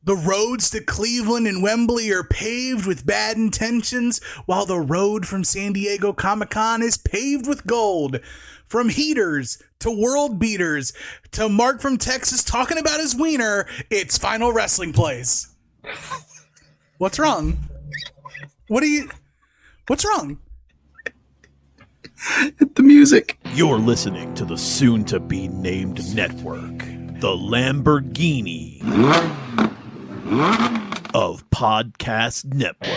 The roads to Cleveland and Wembley are paved with bad intentions, while the road from San Diego Comic-Con is paved with gold. From heaters to world beaters to Mark from Texas talking about his wiener, it's Final Wrestling Place. What's wrong? What's wrong? The music. You're listening to the soon-to-be-named network, the Lamborghini of podcast networks.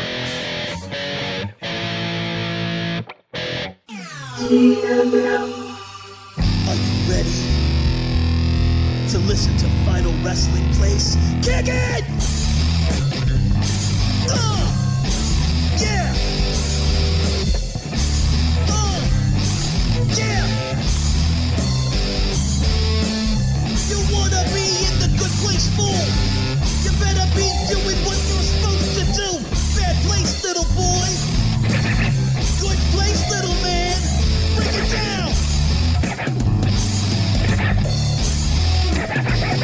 Are you ready to listen to Final Wrestling Place? Kick it! Yeah! Yeah! You wanna be in the good place, fool? You better be doing what you're supposed to do. Bad place, little boy. Good place, little man. Break it down.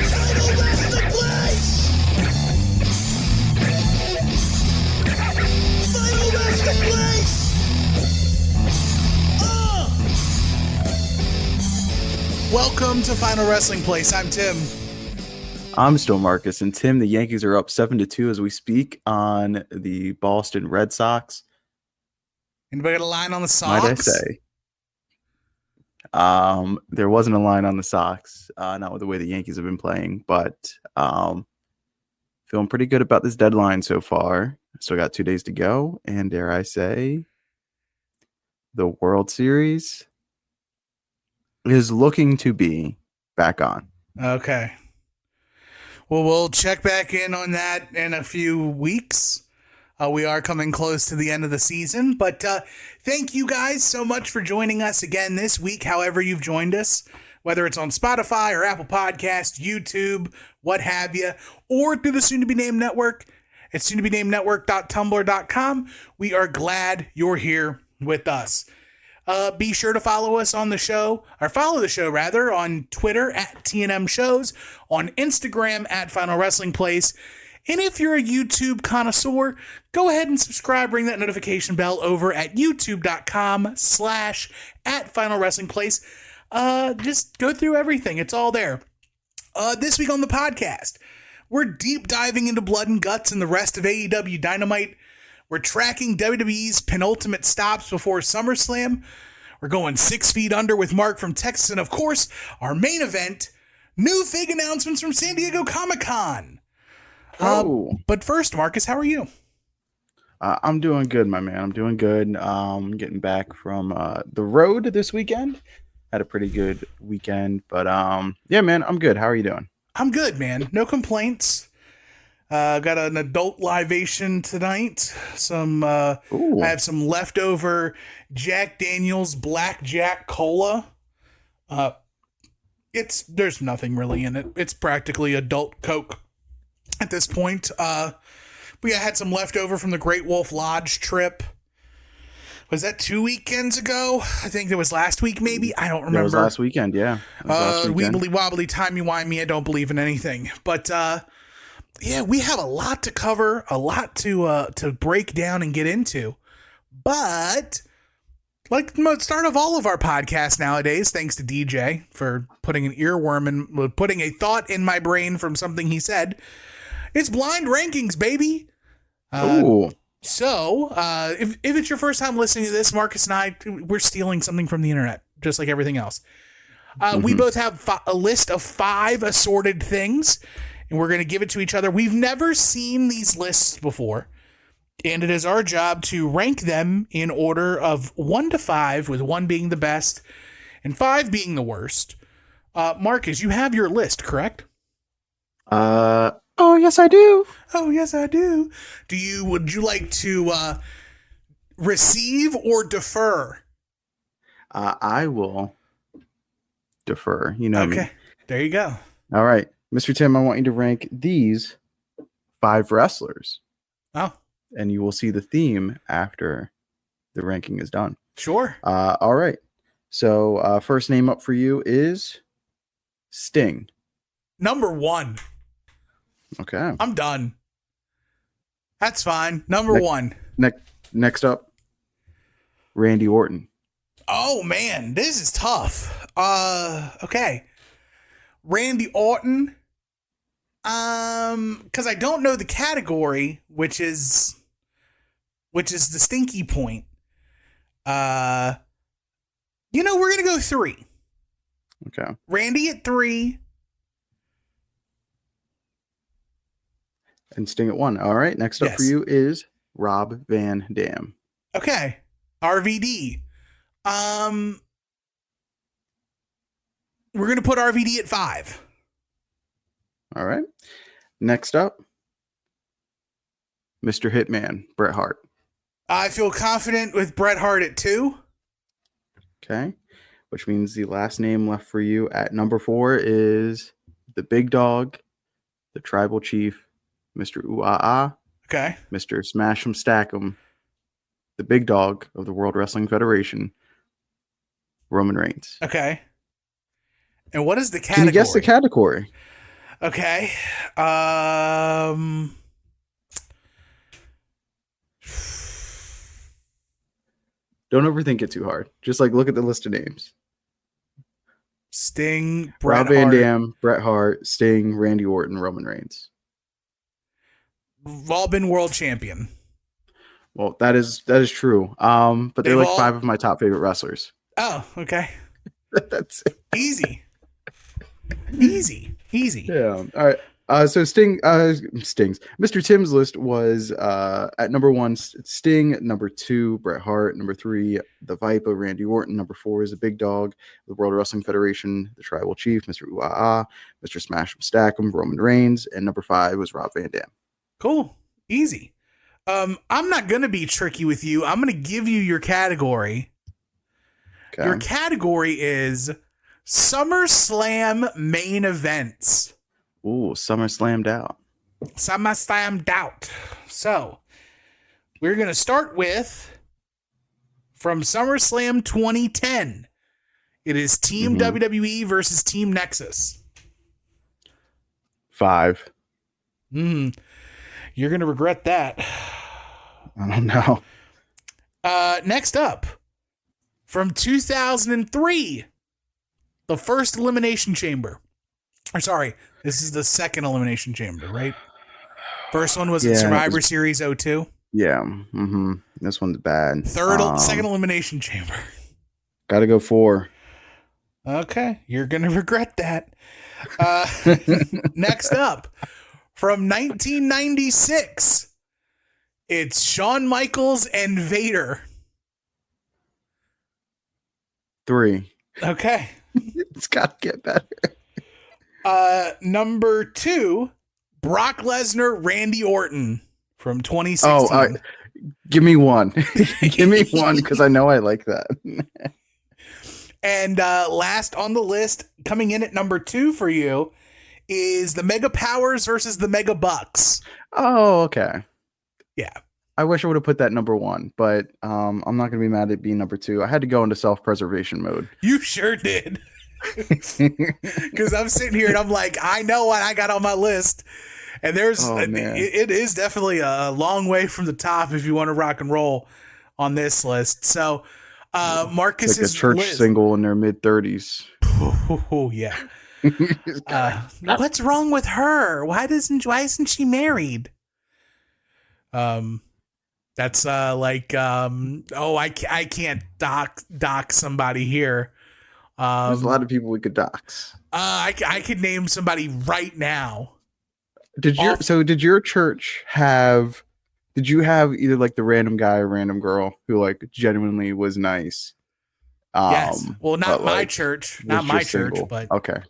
Final Wrestling Place. Final Wrestling Place. Welcome to Final Wrestling Place. I'm Tim. I'm still Marcus, and Tim, the Yankees are up 7-2 as we speak on the Boston Red Sox. Anybody got a line on the Sox? Might I say? There wasn't a line on the Sox, not with the way the Yankees have been playing, but feeling pretty good about this deadline so far. Still got 2 days to go, and dare I say, the World Series is looking to be back on. Okay. Well, we'll check back in on that in a few weeks. We are coming close to the end of the season, but thank you guys so much for joining us again this week, however you've joined us, whether it's on Spotify or Apple Podcasts, YouTube, what have you, or through the soon-to-be-named network at soon-to-be-named-network.tumblr.com. We are glad you're here with us. Be sure to follow us on the show, or follow the show rather, on Twitter at TNM Shows, on Instagram at Final Wrestling Place. And if you're a YouTube connoisseur, go ahead and subscribe, ring that notification bell over at youtube.com/@Final Wrestling Place. Just go through everything. It's all there. This week on the podcast, we're deep diving into Blood and Guts and the rest of AEW Dynamite. We're tracking WWE's penultimate stops before SummerSlam. We're going 6 feet under with Mark from Texas. And of course, our main event, new fake announcements from San Diego Comic-Con. But first, Marcus, how are you? I'm doing good, my man. I'm doing good. Getting back from the road this weekend. Had a pretty good weekend. But yeah, man, I'm good. How are you doing? I'm good, man. No complaints. Got an adult libation tonight. I have some leftover Jack Daniel's Black Jack Cola. There's nothing really in it. It's practically adult Coke at this point. But yeah, I had some leftover from the Great Wolf Lodge trip. Was that 2 weekends ago? I think it was last week, maybe. I don't remember. It was last weekend, yeah. Weebly wobbly, timey-wimey, I don't believe in anything. But yeah, we have a lot to cover, a lot to break down and get into. But like the start of all of our podcasts nowadays, thanks to DJ for putting an earworm and putting a thought in my brain from something he said, it's blind rankings, baby. So if it's your first time listening to this, Marcus and I, we're stealing something from the internet, just like everything else. We both have a list of 5 assorted things, and we're going to give it to each other. We've never seen these lists before, and it is our job to rank them in order of 1 to 5, with 1 being the best and 5 being the worst. Marcus, you have your list, correct? Oh, yes, I do. Oh, yes, I do. Would you like to receive or defer? I will defer. You know me. Okay, there you go. All right. Mr. Tim, I want you to rank these 5 wrestlers. Oh. And you will see the theme after the ranking is done. Sure. All right. So first name up for you is Sting. Number 1. Okay. I'm done. That's fine. Number one. Next up, Randy Orton. Oh man, this is tough. Okay. Randy Orton. Because I don't know the category, which is the stinky point. We're gonna go 3. Okay. Randy at 3. And Sting at 1. All right. Next up for you is Rob Van Dam. Okay. RVD. We're gonna put RVD at 5. All right. Next up, Mr. Hitman, Bret Hart. I feel confident with Bret Hart at 2. Okay. Which means the last name left for you at number 4 is the Big Dog, the Tribal Chief, Mr. Ooh-Ah-Ah, Okay. Mr. Smash 'em Stack 'em, the Big Dog of the World Wrestling Federation, Roman Reigns. Okay. And what is the category? Can you guess the category? Okay. Don't overthink it too hard. Just look at the list of names. Sting, Bret Rob Van Hart. Dam, Bret Hart, Sting, Randy Orton, Roman Reigns. We've all been world champion. Well, that is true. But they're They've 5 of my top favorite wrestlers. Oh, okay. That's it. Easy. Yeah. All right. So Stings. Mr. Tim's list was at number 1, Sting. Number 2, Bret Hart. Number 3, the Viper, Randy Orton. Number 4 is the Big Dog, the World Wrestling Federation, the Tribal Chief, Mr. Ooh-Ah-Ah, Mr. Smash 'em Stack 'em, Roman Reigns, and number 5 was Rob Van Dam. Cool. Easy. I'm not gonna be tricky with you. I'm gonna give you your category. Okay. Your category is SummerSlam main events. Ooh, SummerSlammed out. SummerSlam doubt. So we're gonna start with from SummerSlam 2010. It is Team WWE versus Team Nexus. 5. You're gonna regret that. I don't know. Next up, from 2003, the first Elimination Chamber. Or sorry, this is the second Elimination Chamber, right? First one was in Survivor Series 02. Yeah. This one's bad. Second Elimination Chamber. Gotta go 4. Okay, you're gonna regret that. Next up, from 1996, it's Shawn Michaels and Vader. 3. Okay. It's gotta get better. Number 2, Brock Lesnar, Randy Orton from 2016. Oh, give me 1. Give me 1 because I know I like that. And last on the list, coming in at number 2 for you, is the Mega Powers versus the Mega Bucks. Oh, okay. Yeah. I wish I would have put that number 1, but I'm not going to be mad at being number 2. I had to go into self-preservation mode. You sure did. Because I'm sitting here and I'm like, I know what I got on my list. And it is definitely a long way from the top if you want to rock and roll on this list. So Marcus's like a church list. single in their mid-30s. Oh, yeah. What's wrong with her? Why isn't she married? That's I can't dox somebody here. There's a lot of people we could dox. I could name somebody right now. Did your church have? Did you have either like the random guy or random girl who like genuinely was nice? Yes. Well, not my church. Not my church, single. but okay.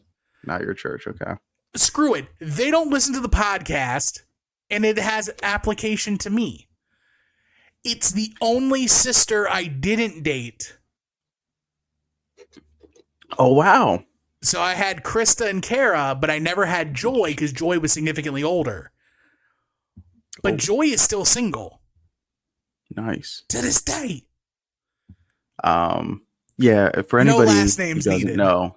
Not your church. Okay. Screw it. They don't listen to the podcast, and it has application to me. It's the only sister I didn't date. Oh, wow. So I had Krista and Kara, but I never had Joy because Joy was significantly older. But Joy is still single. Nice. To this day. Yeah, for anybody no last names who doesn't needed. know,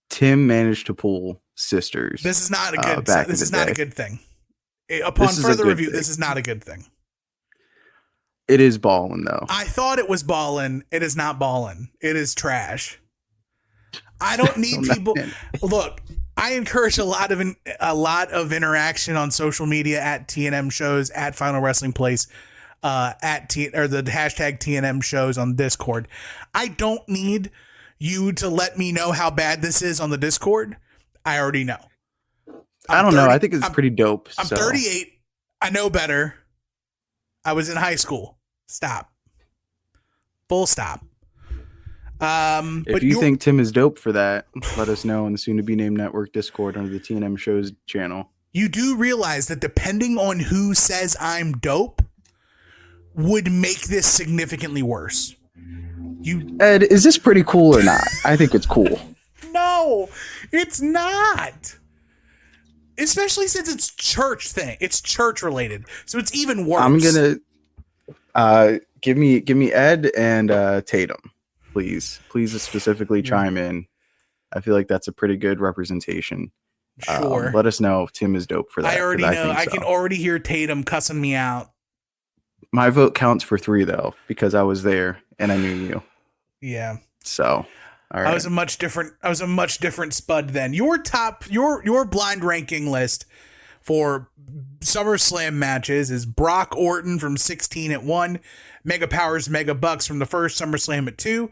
Tim managed to pull sisters. This is not a good. back This in is the not day. a good thing. Upon This is a further good review, thing. this is not a good thing. It is ballin' though. I thought it was ballin'. It is not ballin'. It is trash. I don't need people. Look, I encourage a lot of interaction on social media at TNM shows, at Final Wrestling Place, or the hashtag TNM shows on Discord. I don't need you to let me know how bad this is on the Discord. I already know. I don't know. I think it's pretty dope. I'm 38. I know better. I was in high school. Stop. Full stop. If you think Tim is dope for that, let us know on the soon to be named network Discord under the TNM shows channel. You do realize that depending on who says I'm dope would make this significantly worse. Ed, is this pretty cool or not? I think it's cool. No, it's not. Especially since it's church thing. It's church related. So it's even worse. I'm gonna give me Ed and Tatum, please specifically chime in. I feel like that's a pretty good representation. Sure. Let us know if Tim is dope for that. I already know. I so. can already hear Tatum cussing me out. My vote counts for 3 though, because I was there and I knew you. Yeah. So all right. I was a much different spud then. Your blind ranking list for SummerSlam matches is Brock Orton from 16 at 1, Mega Powers Mega Bucks from the first SummerSlam at 2.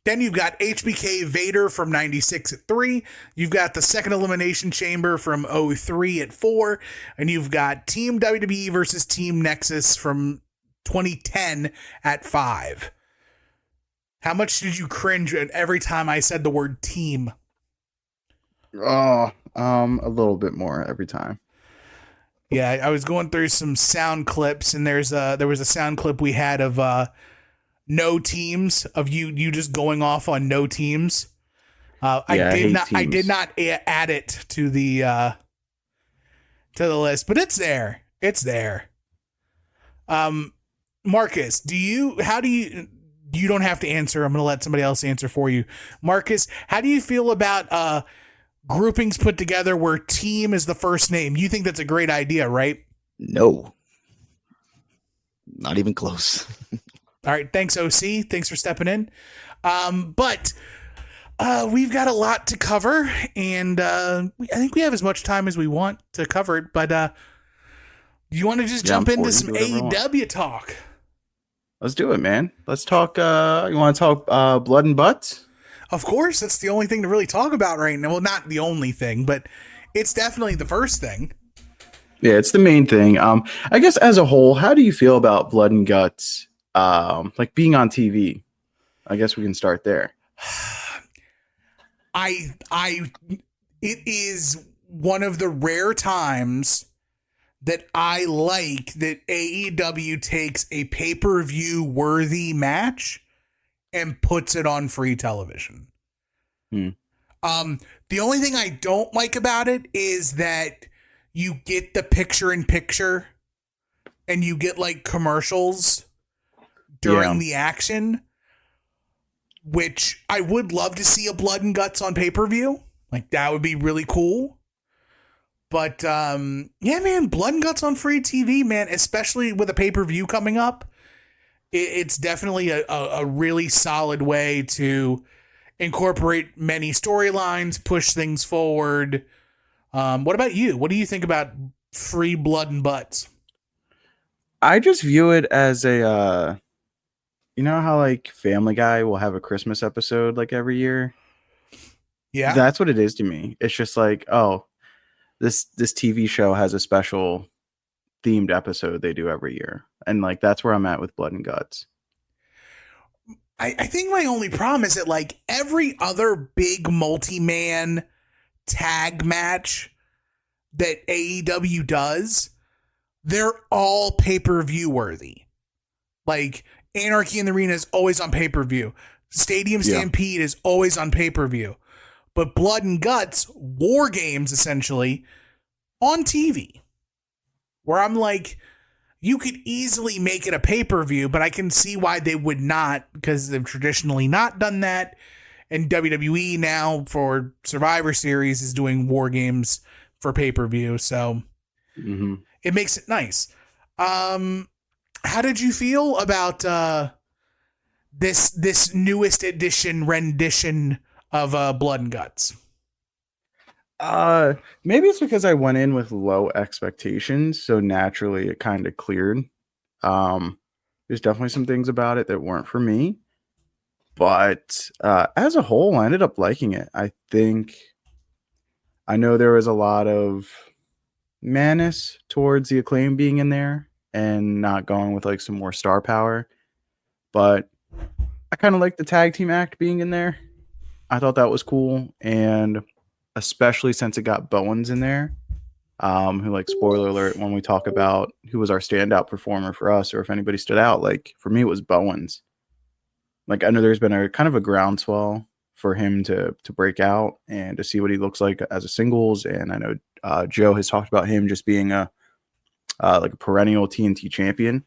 Then you've got HBK Vader from 96 at 3. You've got the second Elimination Chamber from 03 at 4. And you've got Team WWE versus Team Nexus from 2010 at 5. How much did you cringe at every time I said the word team? Oh, a little bit more every time. Yeah, I was going through some sound clips, and there was a sound clip we had of no teams, of you just going off on no teams. I did not add it to the list, but it's there. It's there. Marcus, you don't have to answer. I'm going to let somebody else answer for you. Marcus, how do you feel about groupings put together where team is the first name? You think that's a great idea, right? No. Not even close. All right. Thanks, OC. Thanks for stepping in. But we've got a lot to cover, and I think we have as much time as we want to cover it. But you want to just jump into some AEW talk? Let's do it, man. Let's talk. You want to talk blood and butts? Of course, that's the only thing to really talk about right now. Well, not the only thing, but it's definitely the first thing. Yeah, it's the main thing. I guess as a whole, how do you feel about blood and guts? Like being on TV. I guess we can start there. It is one of the rare times that I like that AEW takes a pay-per-view worthy match and puts it on free television. The only thing I don't like about it is that you get the picture-in-picture and you get like commercials during the action, which I would love to see a blood and guts on pay-per-view. Like that would be really cool. But yeah, man, blood and guts on free TV, man, especially with a pay-per-view coming up. It's definitely a really solid way to incorporate many storylines, push things forward. What about you? What do you think about free blood and butts? I just view it as a, you know how like Family Guy will have a Christmas episode like every year? Yeah. That's what it is to me. It's just like, oh, this TV show has a special themed episode they do every year. And like, that's where I'm at with blood and guts. I think my only problem is that like every other big multi-man tag match that AEW does, they're all pay-per-view worthy. Like Anarchy in the Arena is always on pay-per-view. Stadium Stampede is always on pay-per-view. But Blood and Guts, War Games essentially, on TV. Where I'm like, you could easily make it a pay-per-view, but I can see why they would not, because they've traditionally not done that. And WWE now for Survivor Series is doing War Games for pay-per-view. So it makes it nice. How did you feel about this newest rendition of Blood and Guts? Maybe it's because I went in with low expectations, so naturally it kind of cleared. There's definitely some things about it that weren't for me, but as a whole, I ended up liking it. I know there was a lot of madness towards the Acclaim being in there and not going with like some more star power, but I kind of like the tag team act being in there. I thought that was cool, and especially since it got Bowens in there, who, like, spoiler alert, when we talk about who was our standout performer for us, or if anybody stood out, like, for me, it was Bowens. Like, I know there's been a kind of a groundswell for him to break out and to see what he looks like as a singles, and I know Joe has talked about him just being a perennial TNT champion,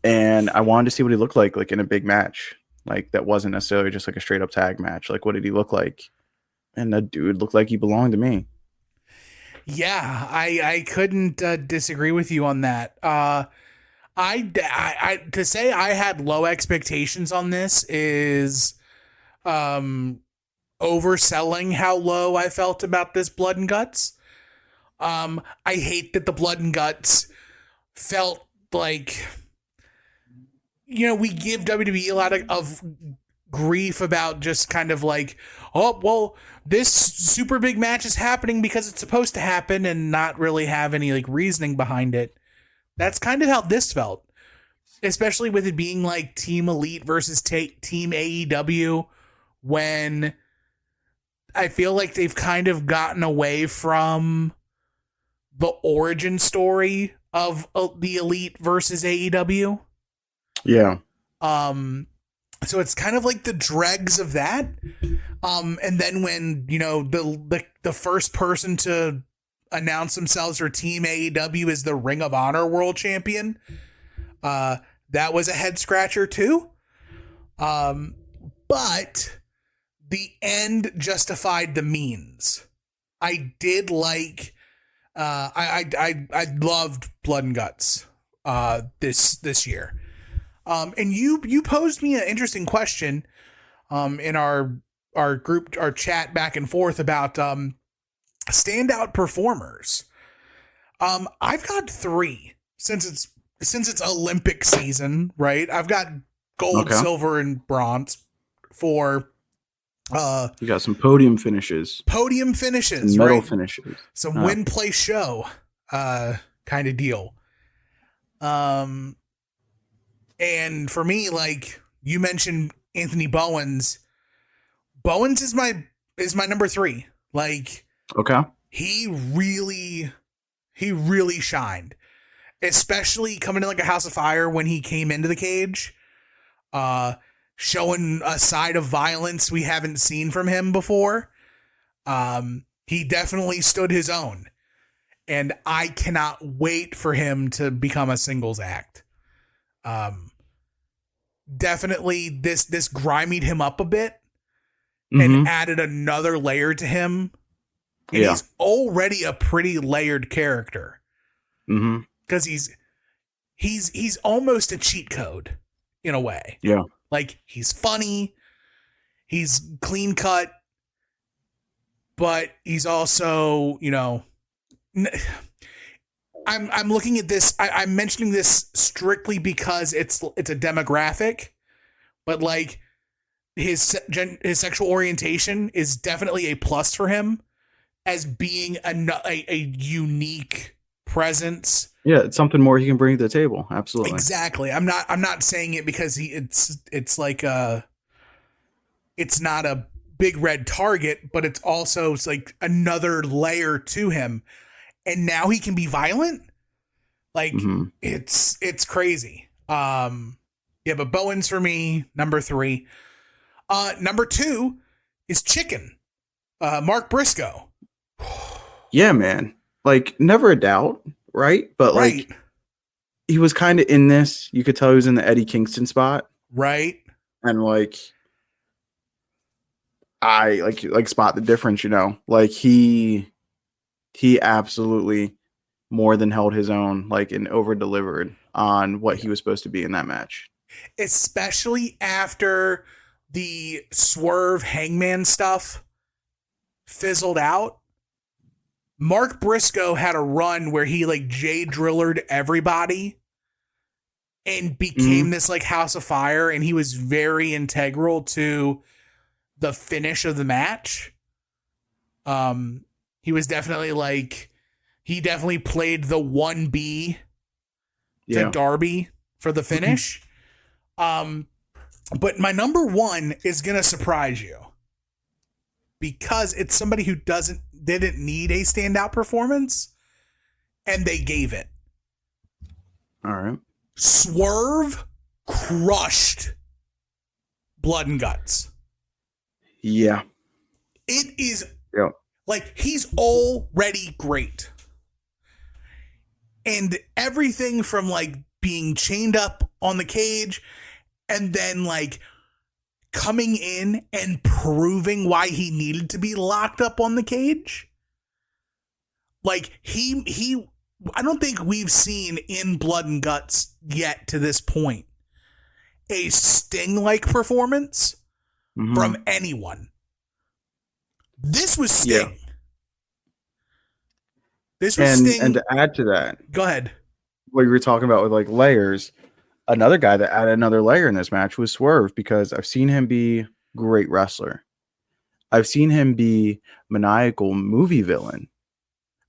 and I wanted to see what he looked like in a big match, like that wasn't necessarily just like a straight up tag match. Like, what did he look like? And that dude looked like he belonged to me. Yeah, I couldn't disagree with you on that. I to say I had low expectations on this is overselling how low I felt about this Blood and Guts. I hate that the Blood and Guts felt like, you know, we give WWE a lot of grief about just kind of like, oh, well, this super big match is happening because it's supposed to happen, and not really have any like reasoning behind it. That's kind of how this felt, especially with it being like Team Elite versus Team AEW, when I feel like they've kind of gotten away from the origin story of the Elite versus AEW. Yeah. So it's kind of like the dregs of that. And then when, you know, the first person to announce themselves for Team AEW is the Ring of Honor World Champion, that was a head scratcher too. But the end justified the means. I did like, I loved Blood and Guts, this year. And you posed me an interesting question, in our group, our chat back and forth about, standout performers. I've got 3 since it's Olympic season, right? I've got gold, silver, and bronze for, you got some podium finishes, medal right? Finishes, some win, play, show, kind of deal. And for me, like you mentioned, Anthony Bowens is my number 3. Like, he really shined, especially coming in like a House of Fire when he came into the cage, showing a side of violence we haven't seen from him before. He definitely stood his own, and I cannot wait for him to become a singles act. Definitely this grimied him up a bit and added another layer to him. And he's already a pretty layered character. Because he's almost a cheat code in a way. Yeah. Like, he's funny, he's clean cut, but he's also, you know, I'm looking at this. I'm mentioning this strictly because it's a demographic, but like his sexual orientation is definitely a plus for him as being a unique presence. Yeah, it's something more he can bring to the table. Absolutely. Exactly. I'm not saying it because it's like it's not a big red target, but it's also like another layer to him. And now he can be violent. Like, it's crazy. Yeah, but Bowens for me, number 3. Number 2 is Chicken. Mark Briscoe. Yeah, man. Like, never a doubt, right? But like, he was kind of in this. You could tell he was in the Eddie Kingston spot. Right. And like, I like spot the difference, you know. Like he absolutely more than held his own, like, and over delivered on what he was supposed to be in that match. Especially after the Swerve Hangman stuff fizzled out. Mark Briscoe had a run where he like Jay Drillered everybody and became this like House of Fire, and he was very integral to the finish of the match. He was definitely like, he definitely played the 1B to Darby for the finish. But my number one is going to surprise you because it's somebody who didn't need a standout performance, and they gave it. All right. Swerve crushed Blood and Guts. Yeah. It is like he's already great. And everything from like being chained up on the cage and then like coming in and proving why he needed to be locked up on the cage. Like he I don't think we've seen in Blood and Guts yet to this point a Sting-like performance from anyone. This was Sting. Yeah. This was Sting. And to add to that, go ahead. What you were talking about with like layers, another guy that added another layer in this match was Swerve, because I've seen him be a great wrestler. I've seen him be maniacal movie villain.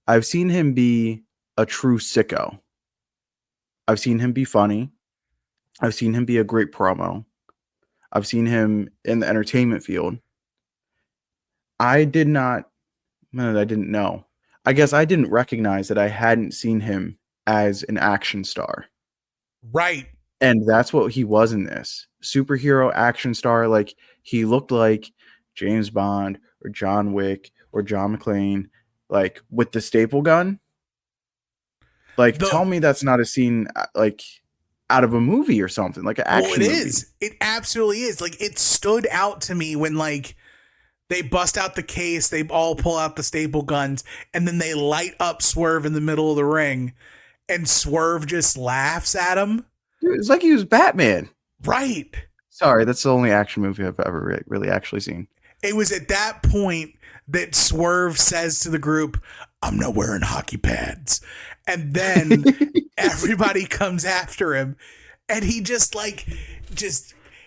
I've seen him be a true sicko. I've seen him be funny. I've seen him be a great promo. I've seen him in the entertainment field. I didn't know. I guess I didn't recognize that I hadn't seen him as an action star. Right. And that's what he was in this. Superhero action star. Like, he looked like James Bond or John Wick or John McClane, like with the staple gun. Like, tell me that's not a scene like out of a movie or something, like an action movie. It is. It absolutely is. Like, it stood out to me when like they bust out the case, they all pull out the staple guns, and then they light up Swerve in the middle of the ring, and Swerve just laughs at him. Dude, it's like he was Batman. Right. Sorry, that's the only action movie I've ever really actually seen. It was at that point that Swerve says to the group, "I'm not wearing hockey pads." And then everybody comes after him, and he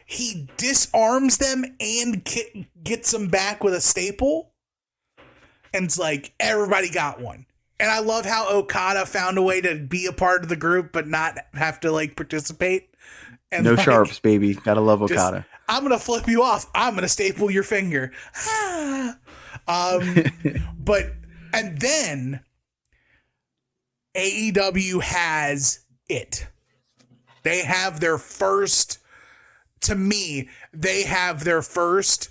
he disarms them and gets them back with a staple. And it's like, everybody got one. And I love how Okada found a way to be a part of the group, but not have to like participate. And no like, sharps, baby. Gotta love Okada. I'm going to flip you off. I'm going to staple your finger. And then AEW has it. They have their first, to me, they have their first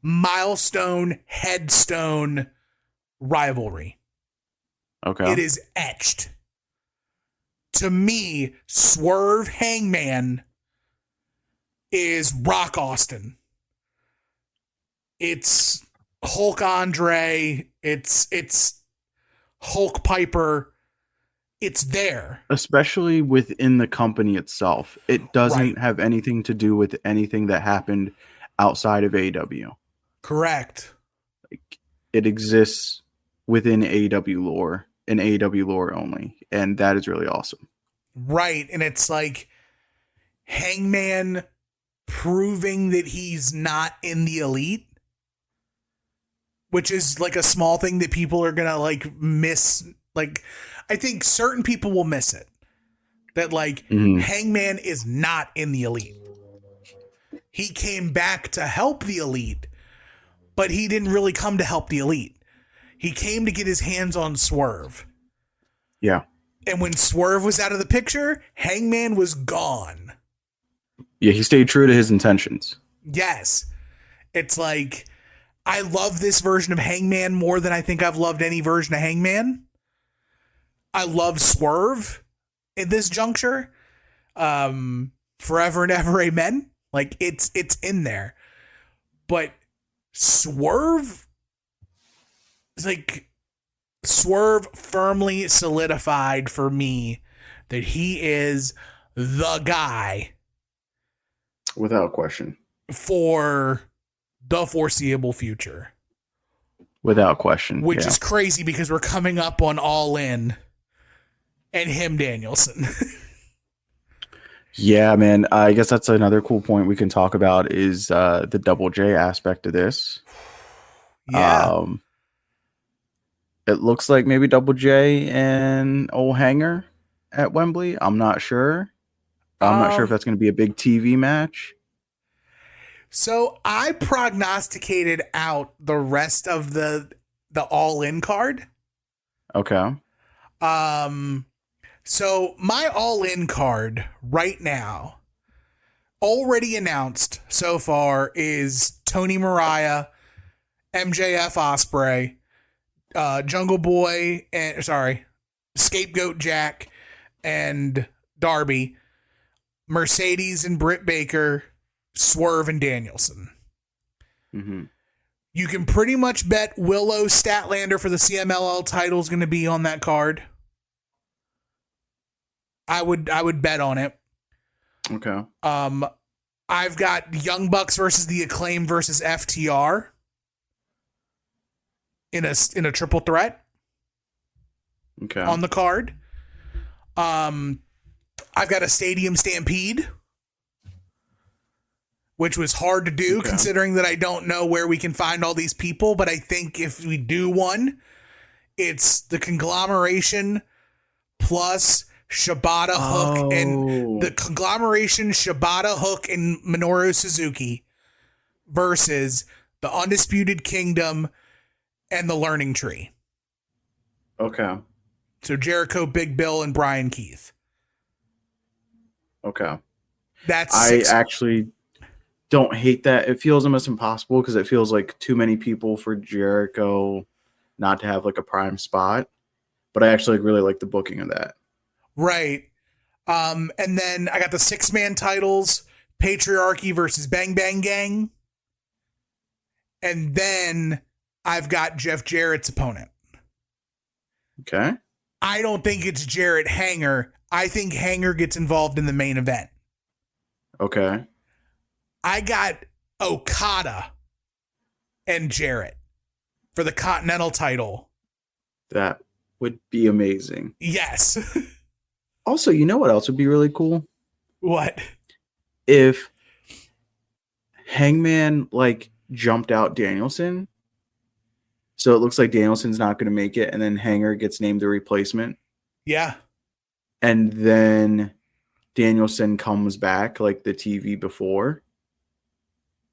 milestone, headstone rivalry. Okay. It is etched. To me, Swerve Hangman is Rock Austin. It's Hulk Andre. It's Hulk Piper. It's there. Especially within the company itself. It doesn't have anything to do with anything that happened outside of AEW. Correct. Like, it exists within AEW lore, and AEW lore only. And that is really awesome. Right. And it's like Hangman proving that he's not in the elite, which is like a small thing that people are going to like miss. Like, I think certain people will miss it. That like Hangman is not in the elite. He came back to help the elite, but he didn't really come to help the elite. He came to get his hands on Swerve. Yeah. And when Swerve was out of the picture, Hangman was gone. Yeah, he stayed true to his intentions. Yes. It's like, I love this version of Hangman more than I think I've loved any version of Hangman. I love Swerve in this juncture. Forever and ever, amen. Like, it's in there. But Swerve, Swerve firmly solidified for me that he is the guy Without question. for the foreseeable future. Without question. Which is crazy because we're coming up on All In and him, Danielson. Yeah, man. I guess that's another cool point we can talk about is the Double J aspect of this. Yeah. It looks like maybe Double J and old Hanger at Wembley. I'm not sure. I'm not sure if that's going to be a big TV match. So I prognosticated out the rest of the All In card. Okay. So my All In card right now, already announced so far, is Tony Mariah, MJF Ospreay, Jungle Boy, and Scapegoat Jack and Darby, Mercedes and Britt Baker, Swerve and Danielson. Mm-hmm. You can pretty much bet Willow Statlander for the CMLL title is going to be on that card. I would bet on it. Okay. I've got Young Bucks versus the Acclaim versus FTR in a triple threat. Okay. On the card. I've got a Stadium Stampede, which was hard to do considering that I don't know where we can find all these people. But I think if we do one, it's the conglomeration plus Shibata Hook and the conglomeration Shibata Hook and Minoru Suzuki versus the Undisputed Kingdom and the Learning Tree. Okay. So Jericho, Big Bill, and Brian Keith. Okay. That's I actually don't hate that. It feels almost impossible because it feels like too many people for Jericho not to have like a prime spot. But I actually really like the booking of that. Right. And then I got the 6-man titles, Patriarchy versus Bang Bang Gang. And then I've got Jeff Jarrett's opponent. Okay. I don't think it's Jarrett Hanger. I think Hanger gets involved in the main event. Okay. I got Okada and Jarrett for the Continental title. That would be amazing. Yes. Also, you know what else would be really cool? What? If Hangman like jumped out Danielson. So it looks like Danielson's not going to make it, and then Hanger gets named the replacement. Yeah. And then Danielson comes back like the TV before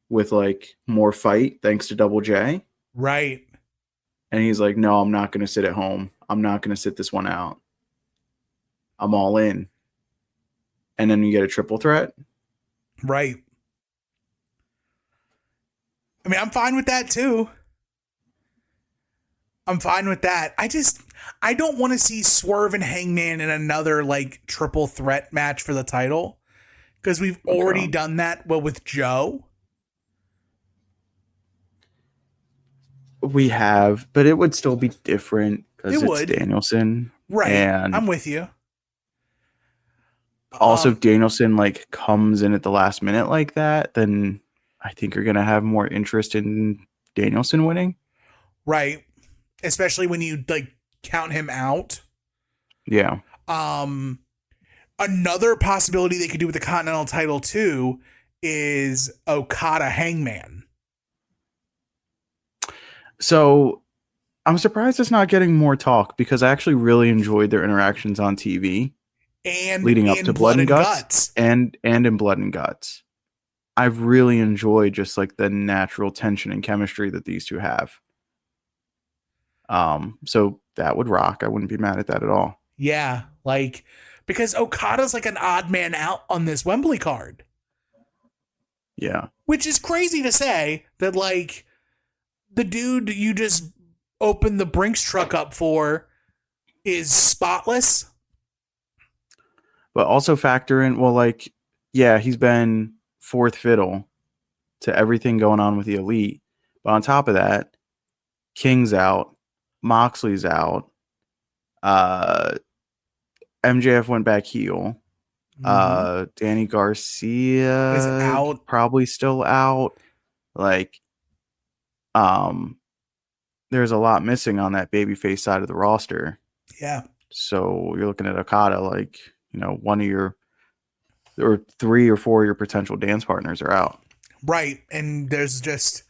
with like more fight thanks to Double J. Right. And he's like, no, I'm not going to sit at home. I'm not going to sit this one out. I'm all in. And then you get a triple threat. Right. I mean, I'm fine with that too. I'm fine with that. I don't want to see Swerve and Hangman in another like triple threat match for the title because we've already done that with Joe. We have, but it would still be different because it's Danielson. Right. And I'm with you. Also, if Danielson like comes in at the last minute like that, then I think you're going to have more interest in Danielson winning. Right. Especially when you like count him out. Yeah. Another possibility they could do with the Continental title too is Okada Hangman. So I'm surprised it's not getting more talk because I actually really enjoyed their interactions on TV and leading up to Blood and Guts. And in Blood and Guts. I've really enjoyed just like the natural tension and chemistry that these two have. So that would rock. I wouldn't be mad at that at all. Yeah, like because Okada's like an odd man out on this Wembley card. Yeah. Which is crazy to say that like the dude you just opened the Brinks truck up for is spotless. But also factor in, well, like, yeah, he's been fourth fiddle to everything going on with the Elite. But on top of that, King's out, Moxley's out, MJF went back heel. Danny Garcia Is out. probably still out. Like, there's a lot missing on that babyface side of the roster. Yeah. So you're looking at Okada, like, one of your, or 3 or 4 of your potential dance partners are out. Right. And there's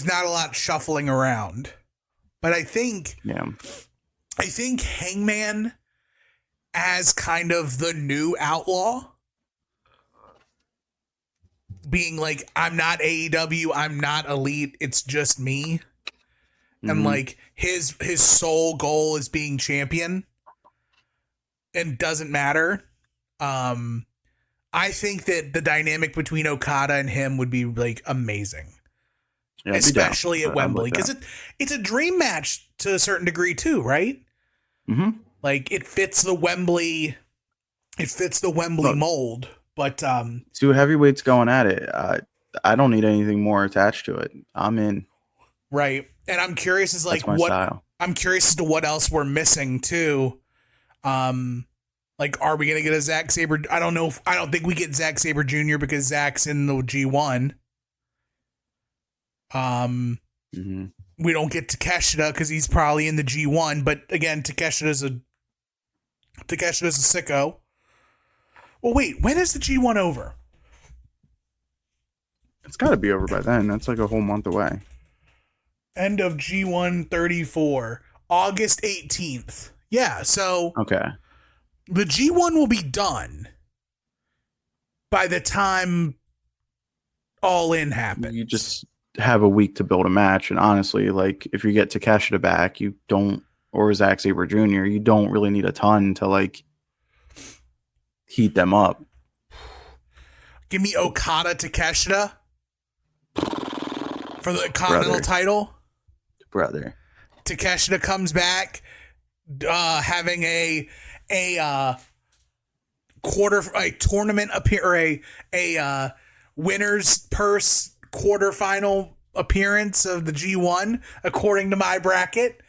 not a lot shuffling around. But I think Hangman as kind of the new outlaw, being like, I'm not AEW, I'm not elite, it's just me. And like his sole goal is being champion and doesn't matter. I think that the dynamic between Okada and him would be like amazing. Yeah, especially at Wembley, because it's a dream match to a certain degree too, right? Mm-hmm. Like it fits the Wembley mold. But 2 heavyweights going at it. I don't need anything more attached to it. I'm in. Right. And I'm curious as like what style. I'm curious as to what else we're missing too. Like, are we gonna get a Zack Sabre? I don't know. I don't think we get Zack Sabre Jr. because Zack's in the G1. We don't get Takeshita because he's probably in the G1. But again, Takeshita's a sicko. Well, wait. When is the G1 over? It's got to be over by then. That's like a whole month away. End of G1 34, August 18th. Yeah, so okay. The G1 will be done by the time All In happens. You just have a week to build a match, and honestly, like if you get Takeshita back, you don't, or Zack Sabre Jr., you don't really need a ton to like heat them up. Give me Okada Takeshita for the Continental title. Brother. Takeshita comes back having a tournament a winner's purse quarterfinal appearance of the G1 according to my bracket,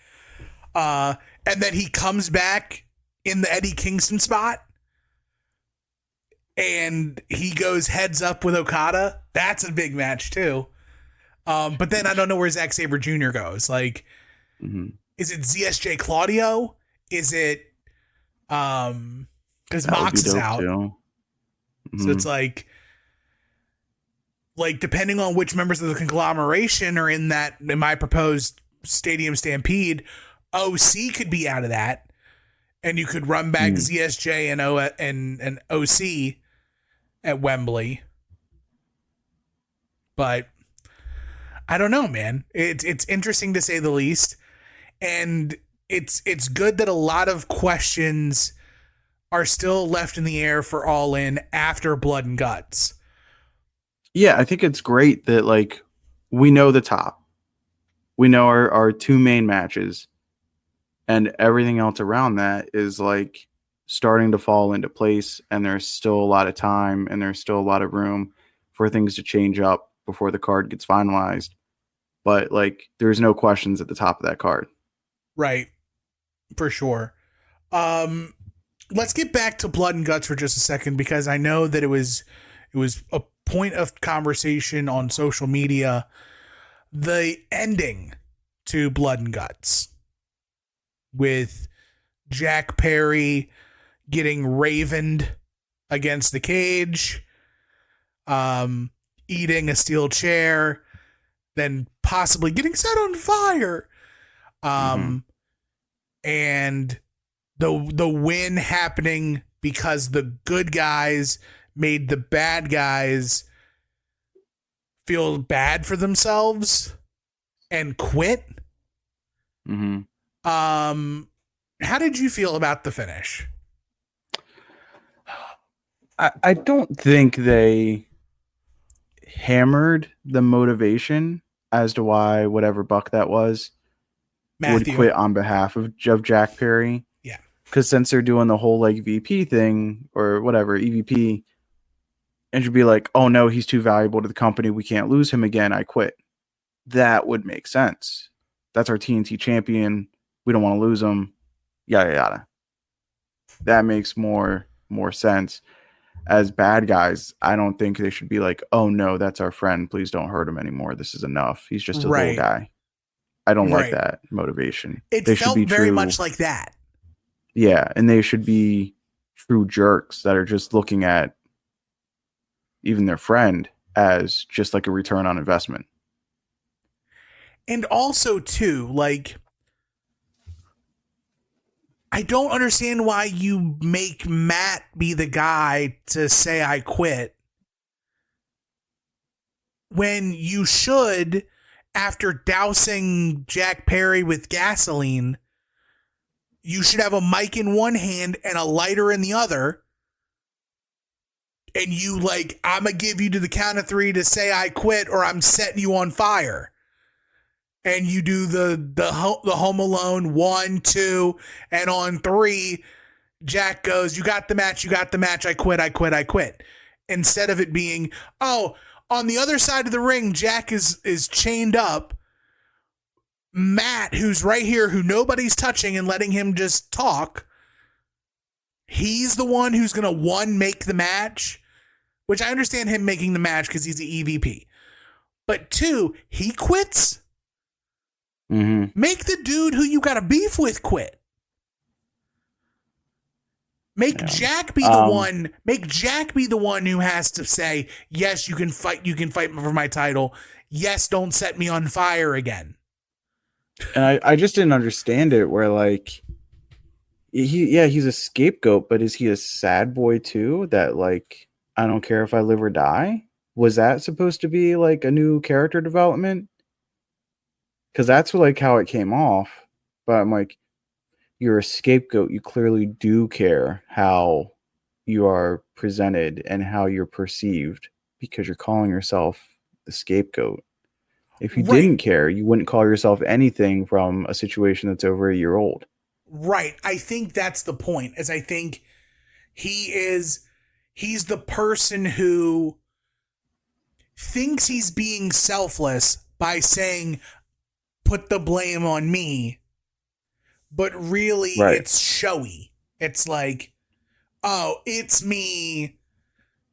and then he comes back in the Eddie Kingston spot and he goes heads up with Okada. That's a big match too. But then I don't know where Zack Sabre Jr. goes. Like, is it ZSJ Claudio? Is it because Mox is out? So it's like depending on which members of the conglomeration are in my proposed Stadium Stampede, OC could be out of that, and you could run back ZSJ and OC at Wembley. But I don't know, man. It's interesting to say the least, and it's good that a lot of questions are still left in the air for All In after Blood and Guts. Yeah, I think it's great that like we know the top, we know our 2 main matches, and everything else around that is like starting to fall into place, and there's still a lot of time and there's still a lot of room for things to change up before the card gets finalized. But like there's no questions at the top of that card. Right. For sure. Let's get back to Blood and Guts for just a second, because I know that it was a point of conversation on social media. The ending to Blood and Guts with Jack Perry getting ravened against the cage, eating a steel chair, then possibly getting set on fire. And the win happening because the good guys made the bad guys feel bad for themselves and quit. How did you feel about the finish? I don't think they hammered the motivation as to why whatever buck that was would quit on behalf of Jack Perry. Yeah. Because since they're doing the whole like VP thing or whatever, EVP, and should be like, oh no, he's too valuable to the company, we can't lose him again, I quit. that would make sense. That's our TNT champion. We don't want to lose him. Yada yada. That makes more sense. As bad guys, I don't think they should be like, oh no, that's our friend. Please don't hurt him anymore. This is enough. He's just a little guy. I don't like that motivation. It they felt should be very true, much like that. Yeah, and they should be true jerks that are just looking at even their friend as just like a return on investment. And also, too, like, I don't understand why you make Matt be the guy to say I quit when you should, after dousing Jack Perry with gasoline, you should have a mic in one hand and a lighter in the other. And you like, I'm going to give you to the count of 3 to say I quit or I'm setting you on fire. And you do the Home Alone 1, 2, and on 3, Jack goes, you got the match, I quit. Instead of it being, oh, on the other side of the ring, Jack is chained up. Matt, who's right here, who nobody's touching and letting him just talk, he's the one who's going to, 1, make the match, which I understand him making the match because he's the EVP. But 2, he quits. Mm-hmm. Make the dude who you got a beef with quit. Make Jack be the one. Make Jack be the one who has to say, yes, you can fight. You can fight for my title. Yes, don't set me on fire again. And I just didn't understand it. Where like, he's a scapegoat, but is he a sad boy too? That like, I don't care if I live or die. Was that supposed to be like a new character development? Because that's like how it came off. But I'm like, you're a scapegoat. You clearly do care how you are presented and how you're perceived because you're calling yourself the scapegoat. If you didn't care, you wouldn't call yourself anything from a situation that's over a year old. Right. I think that's the point, is I think he's the person who thinks he's being selfless by saying, put the blame on me, but really it's showy. It's like, oh, it's me.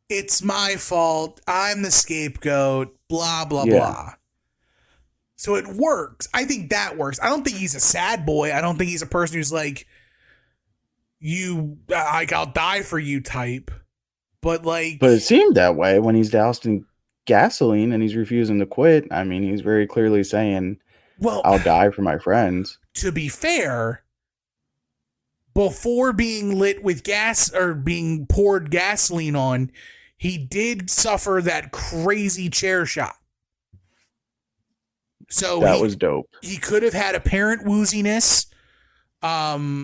It's my fault. I'm the scapegoat, blah, blah, blah. So it works. I think that works. I don't think he's a sad boy. I don't think he's a person who's like, I'll die for you type. But it seemed that way when he's doused in gasoline and he's refusing to quit. I mean, he's very clearly saying, well, I'll die for my friends. To be fair, before being lit with gas or being poured gasoline on, he did suffer that crazy chair shot. So that was dope. He could have had apparent wooziness. I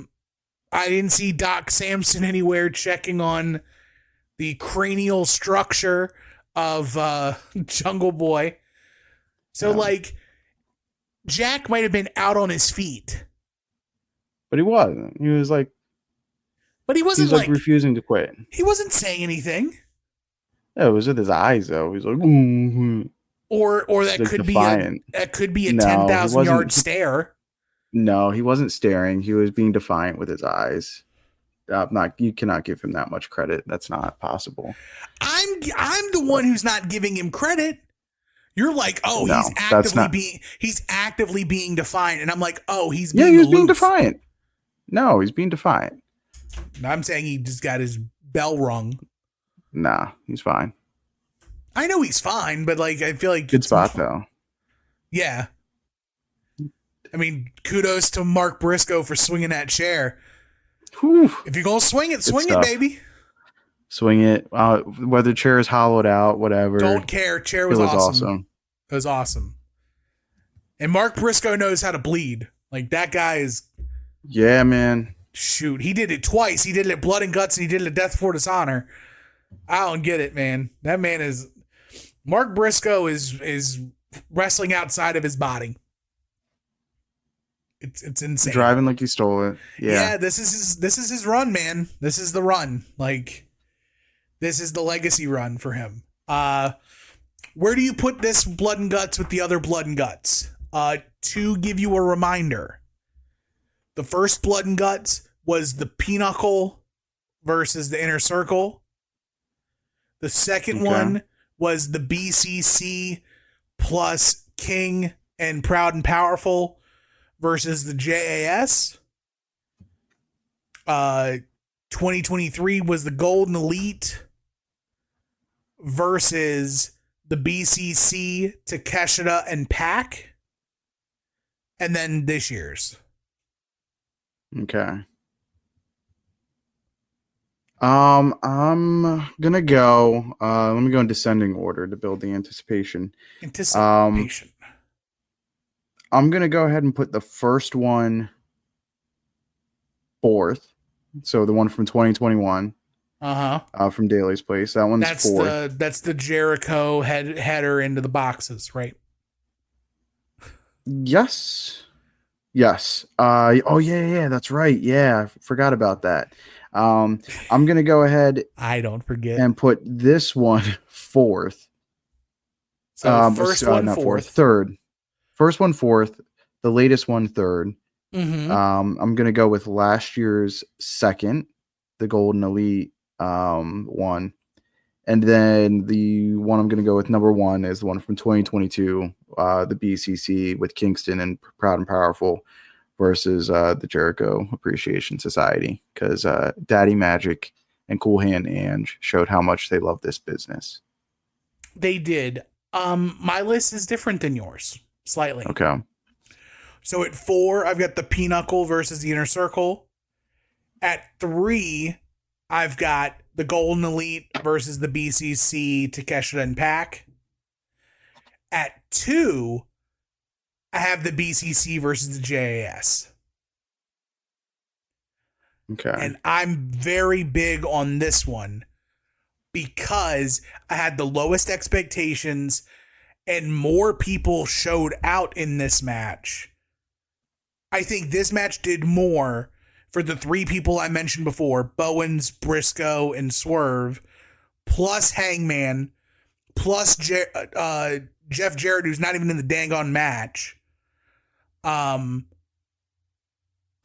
didn't see Doc Samson anywhere checking on the cranial structure of Jungle Boy. So Jack might have been out on his feet. But he wasn't. He was like... But he wasn't like refusing to quit. He wasn't saying anything. Yeah, it was with his eyes, though. He's like... Mm-hmm. Or that could defiant. Be a 10,000 yard stare. No, he wasn't staring. He was being defiant with his eyes. You cannot give him that much credit. That's not possible. I'm the one who's not giving him credit. You're like, oh, no, he's actively being defiant, and I'm like, oh, he's being defiant. No, he's being defiant. I'm saying he just got his bell rung. Nah, he's fine. I know he's fine, but I feel like good spot though. Yeah, I mean, kudos to Mark Briscoe for swinging that chair. Whew. If you're gonna swing it, baby. Swing it. Whether the chair is hollowed out, whatever. Don't care. Chair was awesome. It was awesome. And Mark Briscoe knows how to bleed. Like, that guy is... Yeah, man. Shoot. He did it twice. He did it at Blood and Guts, and he did it at Death Before Dishonor. I don't get it, man. That man is... Mark Briscoe is wrestling outside of his body. It's insane. Driving like he stole it. Yeah, this is his run, man. This is the run. Like, this is the legacy run for him. Where do you put this Blood and Guts with the other Blood and Guts? To give you a reminder, the first Blood and Guts was the Pinnacle versus the Inner Circle. The second one was the BCC plus King and Proud and Powerful versus the JAS. 2023 was the Golden Elite versus the BCC, Takeshita, and Pac. And then this year's. Okay. I'm gonna go. Let me go in descending order to build the anticipation. I'm gonna go ahead and put the first one fourth. So the one from 2021. From Daly's Place. That one's fourth. That's the Jericho header into the boxes, right? Yes. Oh yeah, that's right. Yeah, I forgot about that. I'm gonna go ahead. I don't forget and put this one fourth. So first one fourth. Third. First one fourth. The latest one third. Mm-hmm. I'm gonna go with last year's second, the Golden Elite one, and then the one I'm gonna go with number one is the one from 2022, the BCC with Kingston and Proud and Powerful versus the Jericho Appreciation Society, because Daddy Magic and Cool Hand Ange showed how much they love this business. They did. My list is different than yours slightly. Okay. So at 4, I've got the Pinnacle versus the Inner Circle. At 3, I've got the Golden Elite versus the BCC, Takeshita, and Pac. At 2, I have the BCC versus the JAS. Okay. And I'm very big on this one because I had the lowest expectations and more people showed out in this match. I think this match did more for the 3 people I mentioned before, Bowens, Briscoe, and Swerve, plus Hangman, plus Jeff Jarrett, who's not even in the dang on match,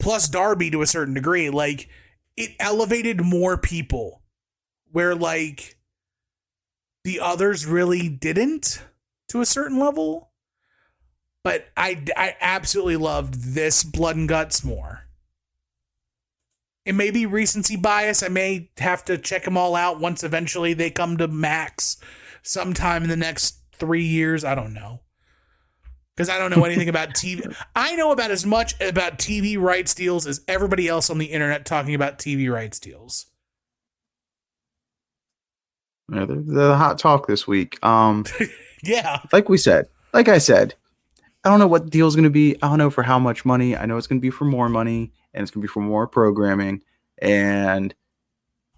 plus Darby to a certain degree. Like, it elevated more people where, like, the others really didn't to a certain level. But I absolutely loved this Blood and Guts more. It may be recency bias. I may have to check them all out once eventually they come to Max sometime in the next 3 years. I don't know. Because I don't know anything about TV. I know about as much about TV rights deals as everybody else on the internet talking about TV rights deals. Yeah, the hot talk this week. Yeah. Like I said, I don't know what the deal is going to be. I don't know for how much money. I know it's going to be for more money, and it's going to be for more programming. And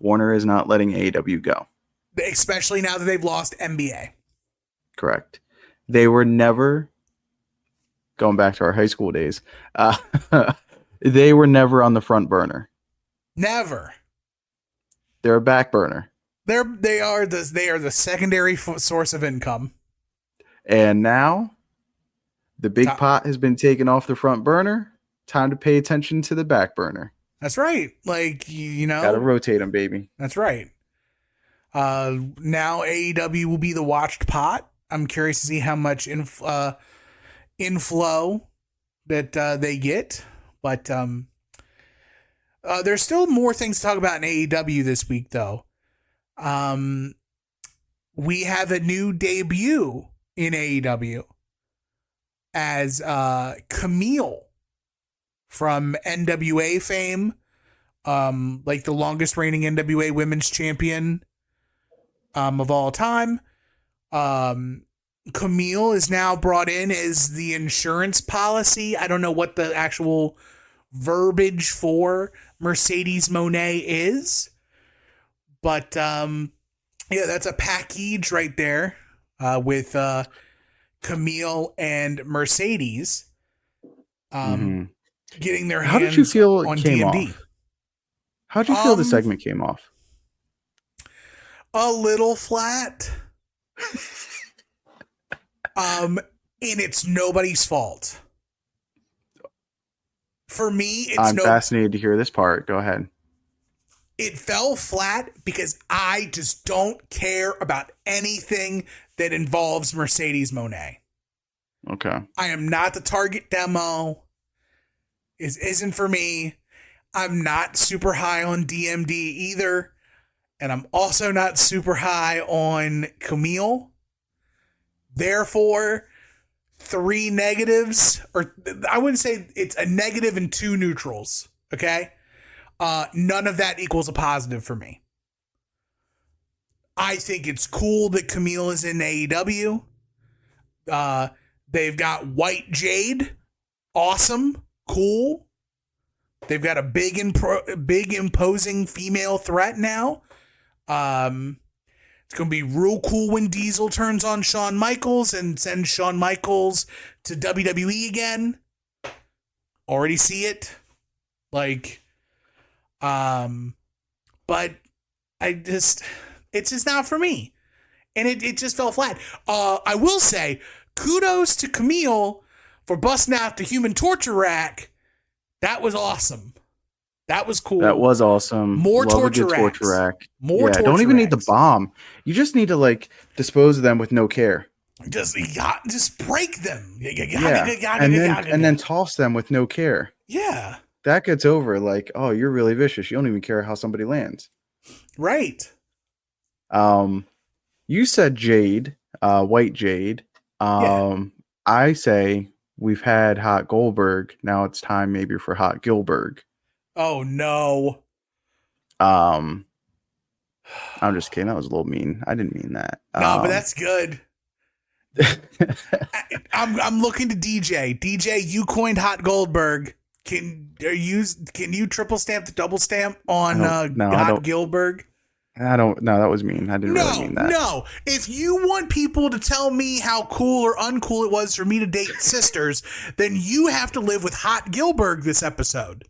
Warner is not letting AEW go. Especially now that they've lost NBA. Correct. They were never, going back to our high school days, they were never on the front burner. Never. They're a back burner. They are the secondary source of income. And now the big pot has been taken off the front burner. Time to pay attention to the back burner. That's right. Like, you know. Got to rotate them, baby. That's right. Now AEW will be the watched pot. I'm curious to see how much inflow that they get. But there's still more things to talk about in AEW this week, though. We have a new debut in AEW as Camille from NWA fame, like the longest reigning NWA women's champion of all time. Camille is now brought in as the insurance policy. I don't know what the actual verbiage for Mercedes Moné is, but yeah, that's a package right there with Camille and Mercedes getting their hands. How did you feel on it came D&D. off? How did you feel the segment came off? A little flat. And it's nobody's fault. For me, it's I'm fascinated to hear this part. Go ahead. It fell flat because I just don't care about anything that involves Mercedes Moné. Okay. I am not the target demo. It isn't for me. I'm not super high on DMD either. And I'm also not super high on Camille. Therefore, 3 negatives, or I wouldn't say it's a negative and 2 neutrals. Okay? None of that equals a positive for me. I think it's cool that Camille is in AEW. They've got White Jade. Awesome. Cool. They've got a big imposing female threat now. It's going to be real cool when Diesel turns on Shawn Michaels and sends Shawn Michaels to WWE again. Already see it. Like, but it's just not for me. And it just fell flat. I will say, kudos to Camille for busting out the human torture rack. That was awesome. That was cool. That was awesome. More Love torture a good racks. torture rack. More torture don't even need the racks. bomb. You just need to like dispose of them with no care. Just break them. And then toss them with no care. Yeah. That gets over like, oh, you're really vicious. You don't even care how somebody lands. Right. You said Jade, White Jade. I say we've had Hot Goldberg. Now it's time maybe for Hot Gilberg. Oh no. I'm just kidding. That was a little mean. I didn't mean that. No, but that's good. I'm looking to DJ. DJ, you coined Hot Goldberg. Can you triple stamp the double stamp on Hot Gilberg? I don't. No, that was mean. I didn't really mean that. No. If you want people to tell me how cool or uncool it was for me to date sisters, then you have to live with Hot Gilberg this episode.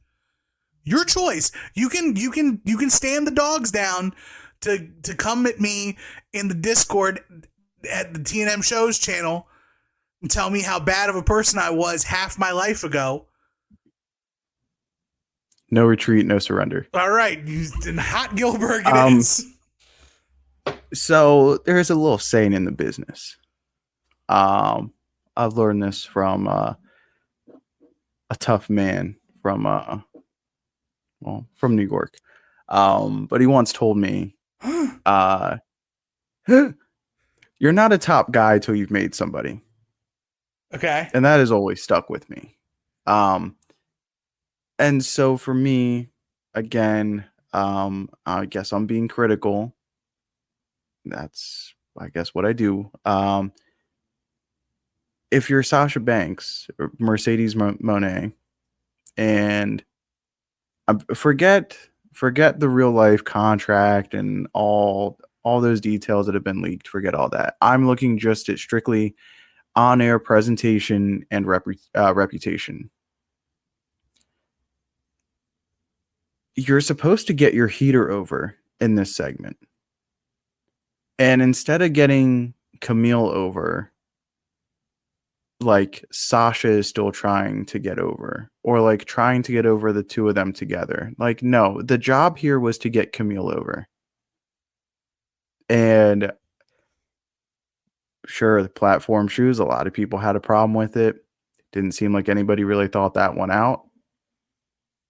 Your choice. You can stand the dogs down to come at me in the Discord at the TNM Shows channel and tell me how bad of a person I was half my life ago. No retreat, no surrender. All right, Hot Gilberg it is. So there's a little saying in the business. I've learned this from a tough man from New York. But he once told me, you're not a top guy till you've made somebody. Okay. And that has always stuck with me. And so for me, again, I guess I'm being critical. That's, I guess, what I do. If you're Sasha Banks or Mercedes Moné, and forget the real life contract and all those details that have been leaked. Forget all that. I'm looking just at strictly on-air presentation and reputation. You're supposed to get your heater over in this segment. And instead of getting Camille over, like Sasha is still trying to get over, or like trying to get over the two of them together. Like, no, the job here was to get Camille over. And sure, the platform shoes, a lot of people had a problem with it. Didn't seem like anybody really thought that one out.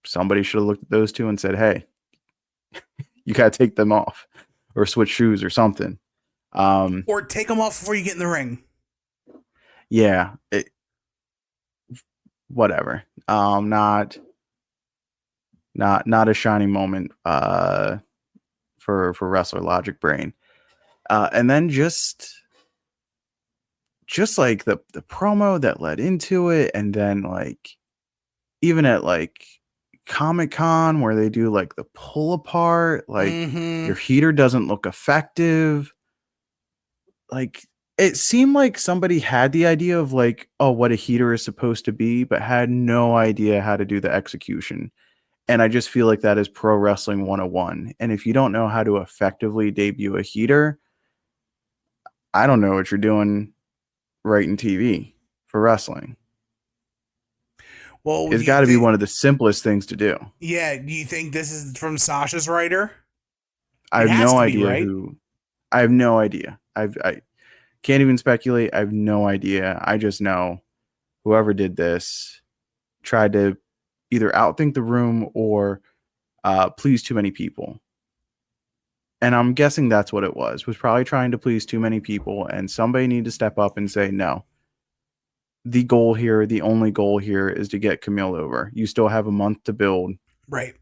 Somebody should have looked at those two and said, hey, you got to take them off or switch shoes or something. Or take them off before you get in the ring. Yeah. Whatever. Not a shining moment for Wrestler Logic Brain. And then just like the promo that led into it, and then like even at like Comic-Con where they do like the pull apart, like your heater doesn't look effective. Like it seemed like somebody had the idea of like, oh, what a heater is supposed to be, but had no idea how to do the execution. And I just feel like that is pro wrestling 101. And if you don't know how to effectively debut a heater, I don't know what you're doing writing TV for wrestling. Well, It's got to be one of the simplest things to do. Yeah, do you think this is from Sasha's writer? I have no idea who. I have no idea. I can't even speculate. I have no idea. I just know whoever did this tried to either outthink the room or please too many people. And I'm guessing that's what it was probably trying to please too many people, and somebody needed to step up and say, no, the goal here, the only goal here is to get Camille over. You still have a month to build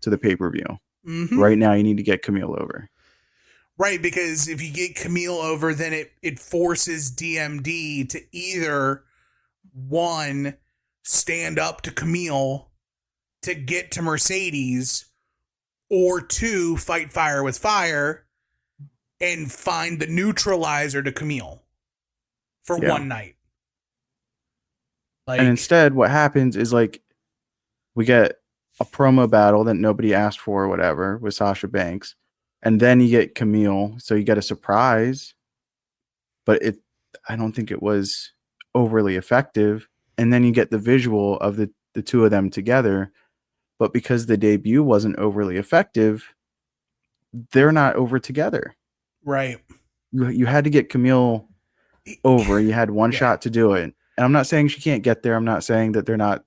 to the pay-per-view. Mm-hmm. Right now, you need to get Camille over. Right, because if you get Camille over, then it forces DMD to either, one, stand up to Camille to get to Mercedes, or two, fight fire with fire and find the neutralizer to Camille for one night. And instead, what happens is like we get a promo battle that nobody asked for or whatever with Sasha Banks. And then you get Camille. So you get a surprise. But I don't think it was overly effective. And then you get the visual of the two of them together. But because the debut wasn't overly effective, they're not over together. Right. You had to get Camille over. You had one shot to do it. And I'm not saying she can't get there. I'm not saying that they're not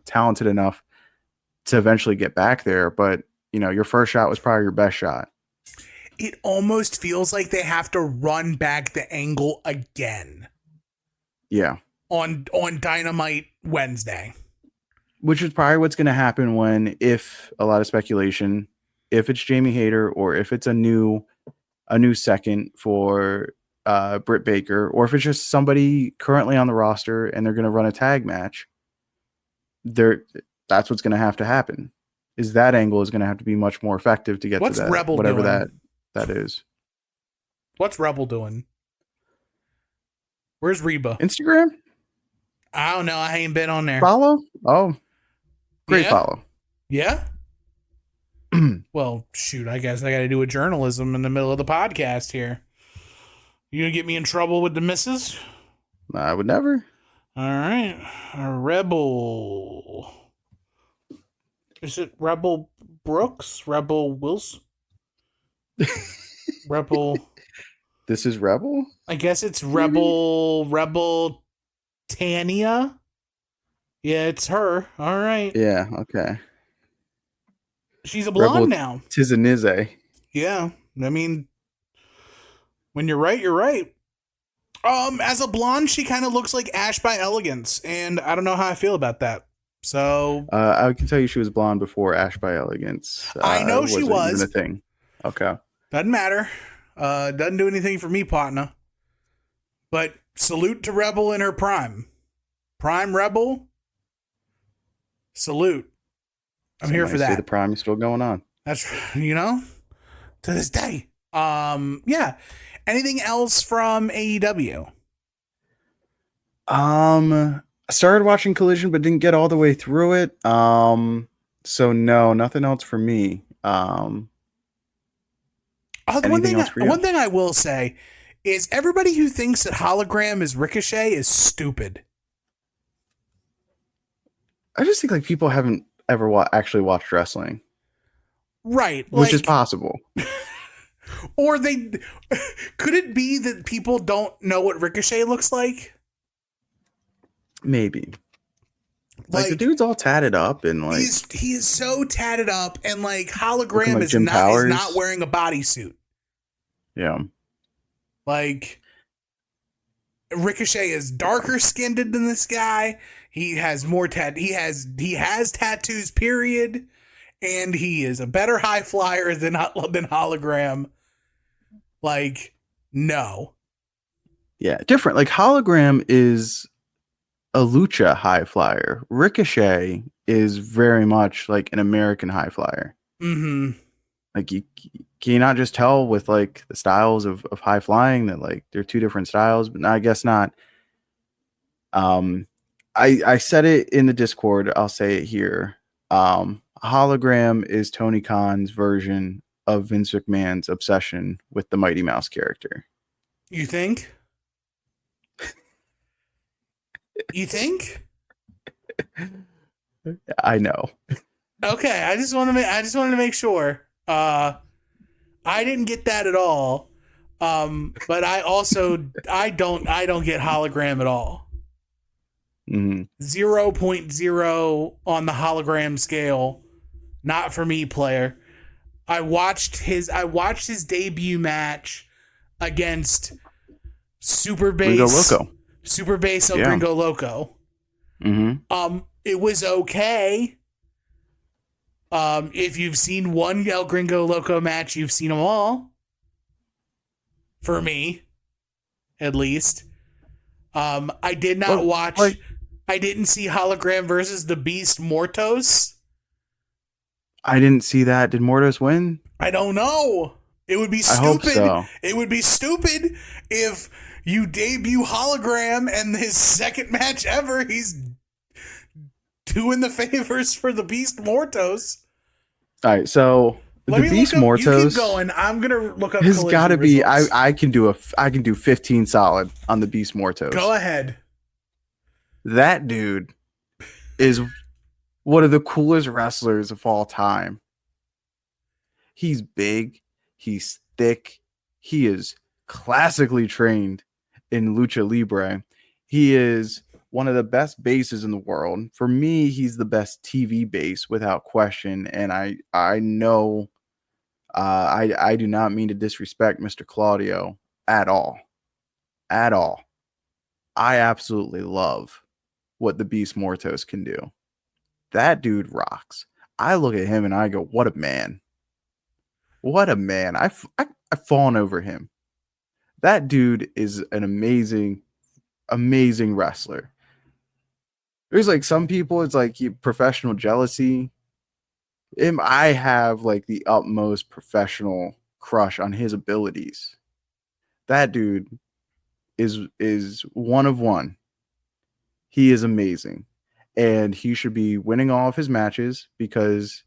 talented enough to eventually get back there. But, you know, your first shot was probably your best shot. It almost feels like they have to run back the angle again. Yeah. On Dynamite Wednesday. Which is probably what's going to happen if a lot of speculation, if it's Jamie Hayter or if it's a new second for Britt Baker, or if it's just somebody currently on the roster and they're going to run a tag match, that's what's going to have to happen. Is that angle is going to have to be much more effective to get to that, Rebel whatever doing? that is. What's Rebel doing? Where's Reba? Instagram? I don't know. I ain't been on there. Follow? Oh, great follow. Yeah. Well, shoot. I guess I got to do a journalism in the middle of the podcast here. You gonna get me in trouble with the missus? I would never. All right. Rebel. Is it Rebel Brooks? Rebel Wilson? Rebel. This is Rebel? I guess it's Rebel Tania. Yeah, it's her. All right. Yeah, okay. She's a blonde Rebel now. Tizanize. Yeah. I mean, when you're right, you're right. As a blonde, she kind of looks like Ash by Elegance, and I don't know how I feel about that. So I can tell you she was blonde before Ash by Elegance. I know she was. Even a thing. Okay. Doesn't matter. Doesn't do anything for me, partner. But salute to Rebel in her prime. Prime Rebel. Salute. I'm here for that. The prime is still going on. That's, to this day. Yeah. Anything else from AEW? I started watching Collision, but didn't get all the way through it. So no, nothing else for me. One thing I will say is everybody who thinks that Hologram is Ricochet is stupid. I just think people haven't ever actually watched wrestling. Right. Which is possible. Or could it be that people don't know what Ricochet looks like? Maybe. The dude's all tatted up and he is so tatted up, and Hologram is not wearing a bodysuit. Yeah. Ricochet is darker skinned than this guy. He has more he has tattoos, period. And he is a better high flyer than Hologram. No. Yeah, different. Hologram is a lucha high flyer. Ricochet is very much an American high flyer. Mm-hmm. Can you not just tell with the styles of high flying that they're two different styles? But no, I guess not. I said it in the Discord. I'll say it here. Hologram is Tony Khan's version of Vince McMahon's obsession with the Mighty Mouse character. You think? You think? I know. Okay, I just wanted to make sure. I didn't get that at all. But I don't get hologram at all. Mm-hmm. 0.0 on the hologram scale. Not for me, player. I watched his debut match against Super Gringo Bass Loco. Super Bass El Yeah. Gringo Loco. Mm-hmm. It was okay. If you've seen one El Gringo Loco match, you've seen them all. For me, at least. I did not watch. I didn't see Hologram versus the Beast Mortos. I didn't see that. Did Mortos win? I don't know. It would be I hope stupid. so. It would be stupid if you debut Hologram and his second match ever, he's doing the favors for the Beast Mortos. All right, so Let the me Beast look up, Mortos you keep going. I'm gonna look up. has got to be. results. I can do 15 solid on the Beast Mortos. Go ahead. That dude is one of the coolest wrestlers of all time. He's big. He's thick. He is classically trained in lucha libre. He is one of the best bases in the world. For me, he's the best TV base without question. And I know I do not mean to disrespect Mr. Claudio at all. At all. I absolutely love what the Beast Mortos can do. That dude rocks. I look at him and I go, what a man. What a man. I've fallen over him. That dude is an amazing, amazing wrestler. There's like some people, it's like professional jealousy. I have like the utmost professional crush on his abilities. That dude is one of one. He is amazing. And he should be winning all of his matches because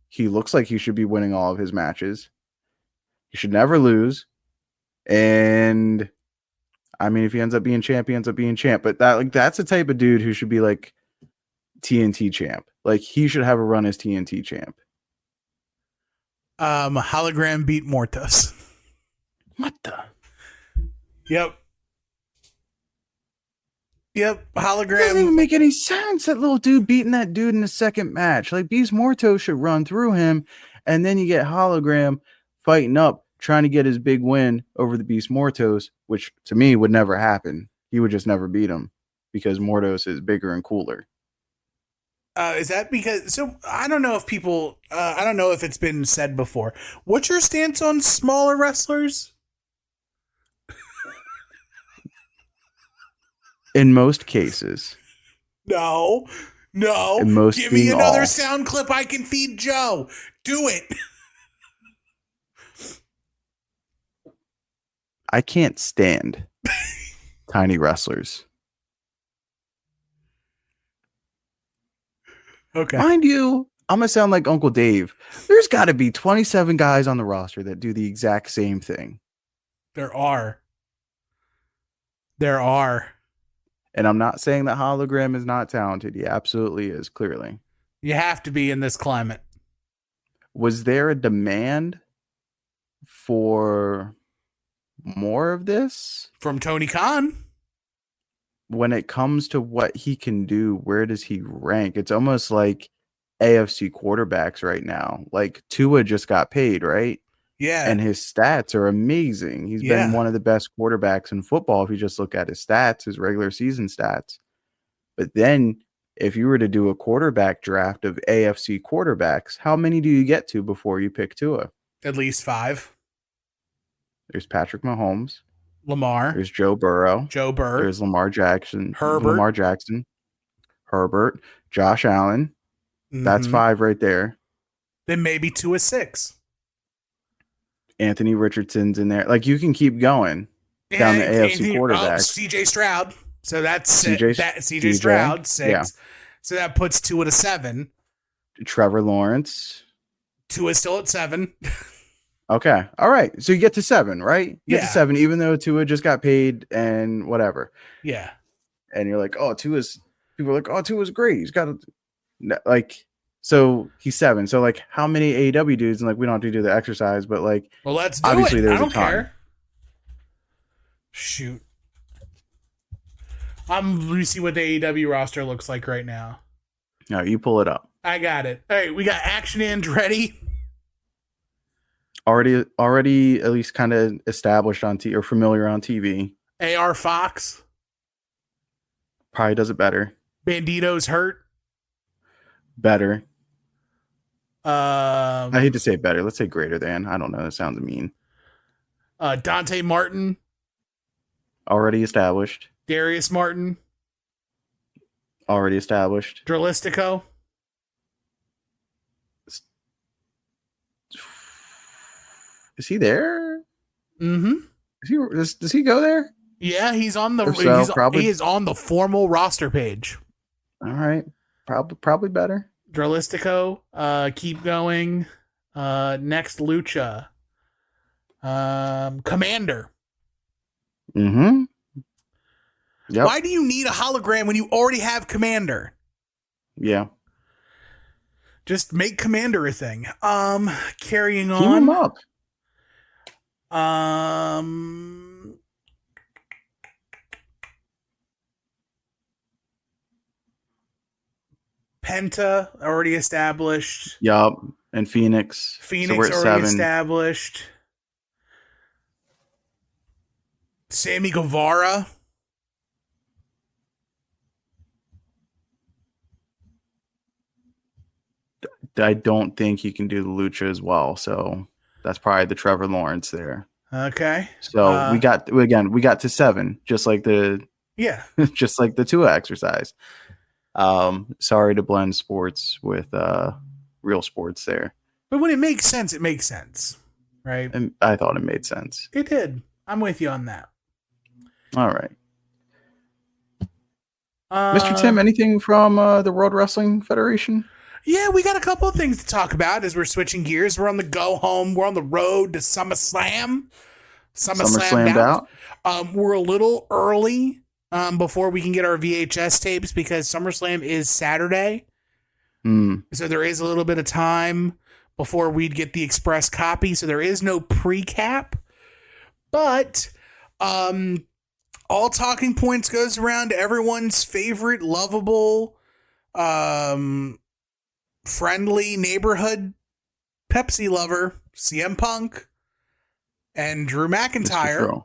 he looks like he should be winning all of his matches. He should never lose. And I mean, if he ends up being champ, he ends up being champ. But that's the type of dude who should be like TNT champ. Like he should have a run as TNT champ. Hologram beat Mortos. What the? Yep. It doesn't Hologram. even make any sense. That little dude beating that dude in the second match. Like Beast Mortos should run through him, and then you get Hologram fighting up, trying to get his big win over the Beast Mortos, which to me would never happen. He would just never beat him because Mortos is bigger and cooler. Is that because? So I don't know if people. I don't know if it's been said before. What's your stance on smaller wrestlers? In most cases. No. And most Give me being another all. sound clip I can feed Joe. Do it. I can't stand tiny wrestlers. Okay. Mind you, I'm going to sound like Uncle Dave. There's got to be 27 guys on the roster that do the exact same thing. There are. And I'm not saying that Hologram is not talented. He absolutely is, clearly. You have to be in this climate. Was there a demand for more of this? From Tony Khan. When it comes to what he can do, where does he rank? It's almost like AFC quarterbacks right now. Like Tua just got paid, right? Yeah. And his stats are amazing. He's been one of the best quarterbacks in football if you just look at his stats, his regular season stats. But then if you were to do a quarterback draft of AFC quarterbacks, how many do you get to before you pick Tua? At least 5. There's Patrick Mahomes. Lamar. There's Joe Burrow. There's Lamar Jackson. Herbert. Josh Allen. That's 5 right there. Then maybe 2 is 6. Anthony Richardson's in there. Like you can keep going down the AFC quarterbacks. CJ Stroud. So that's CJ Stroud 6. Yeah. So that puts 2 at a 7. Trevor Lawrence. 2 is still at 7. Okay. All right. So you get to 7, right? You get Yeah. to 7, even though Tua just got paid and whatever. Yeah. and you're like, oh, people are like, oh, two is great. He's got like, so he's 7. So like, how many AEW dudes? And like, we don't have to do the exercise, but like, Well, let's do obviously it. there's I don't a ton. care. Shoot. Let me see what the AEW roster looks like right now. No, you pull it up. I got it. All right, we got Action Andretti. Already at least kind of established on TV or familiar on TV. AR Fox. Probably does it better. Bandito's hurt. Better. I hate to say better. Let's say greater than. I don't know. That sounds mean. Dante Martin. Already established. Darius Martin. Already established. Dralistico. Is he there? Mm-hmm. Does he go there? Yeah, he's on the he is on the formal roster page. All right. Probably better. Dralistico, keep going. Next Lucha. Commander. Mm-hmm. Yep. Why do you need a hologram when you already have Commander? Yeah. Just make Commander a thing. Carrying on. Team him up. Penta already established. Yup. And Phoenix. Phoenix so we're at already 7. established. Sammy Guevara. I don't think he can do the Lucha as well. So that's probably the Trevor Lawrence there. Okay. So we got to 7, just like the just like the Tua exercise. Sorry to blend sports with real sports there. But when it makes sense, it makes sense. Right? And I thought it made sense. It did. I'm with you on that. All right. Mr. Tim, anything from the World Wrestling Federation? Yeah, we got a couple of things to talk about as we're switching gears. We're on the go home. We're on the road to SummerSlam. SummerSlammed out. We're a little early before we can get our VHS tapes because SummerSlam is Saturday. So there is a little bit of time before we'd get the express copy. So there is no pre-cap. But all talking points goes around to everyone's favorite, lovable, friendly neighborhood Pepsi lover, CM Punk and Drew McIntyre.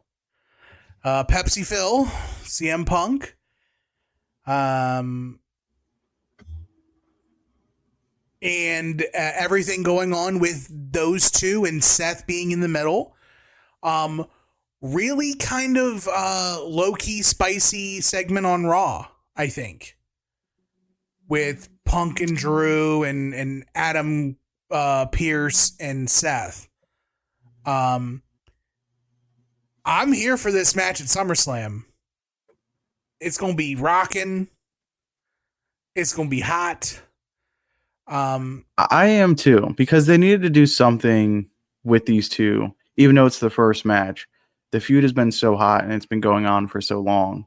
Pepsi Phil, CM Punk. And everything going on with those two and Seth being in the middle. Really kind of low-key, spicy segment on Raw, I think. With Punk and Drew and Adam Pearce and Seth. I'm here for this match at SummerSlam. It's going to be rocking. It's going to be hot. I am too, because they needed to do something with these two, even though it's the first match. The feud has been so hot and it's been going on for so long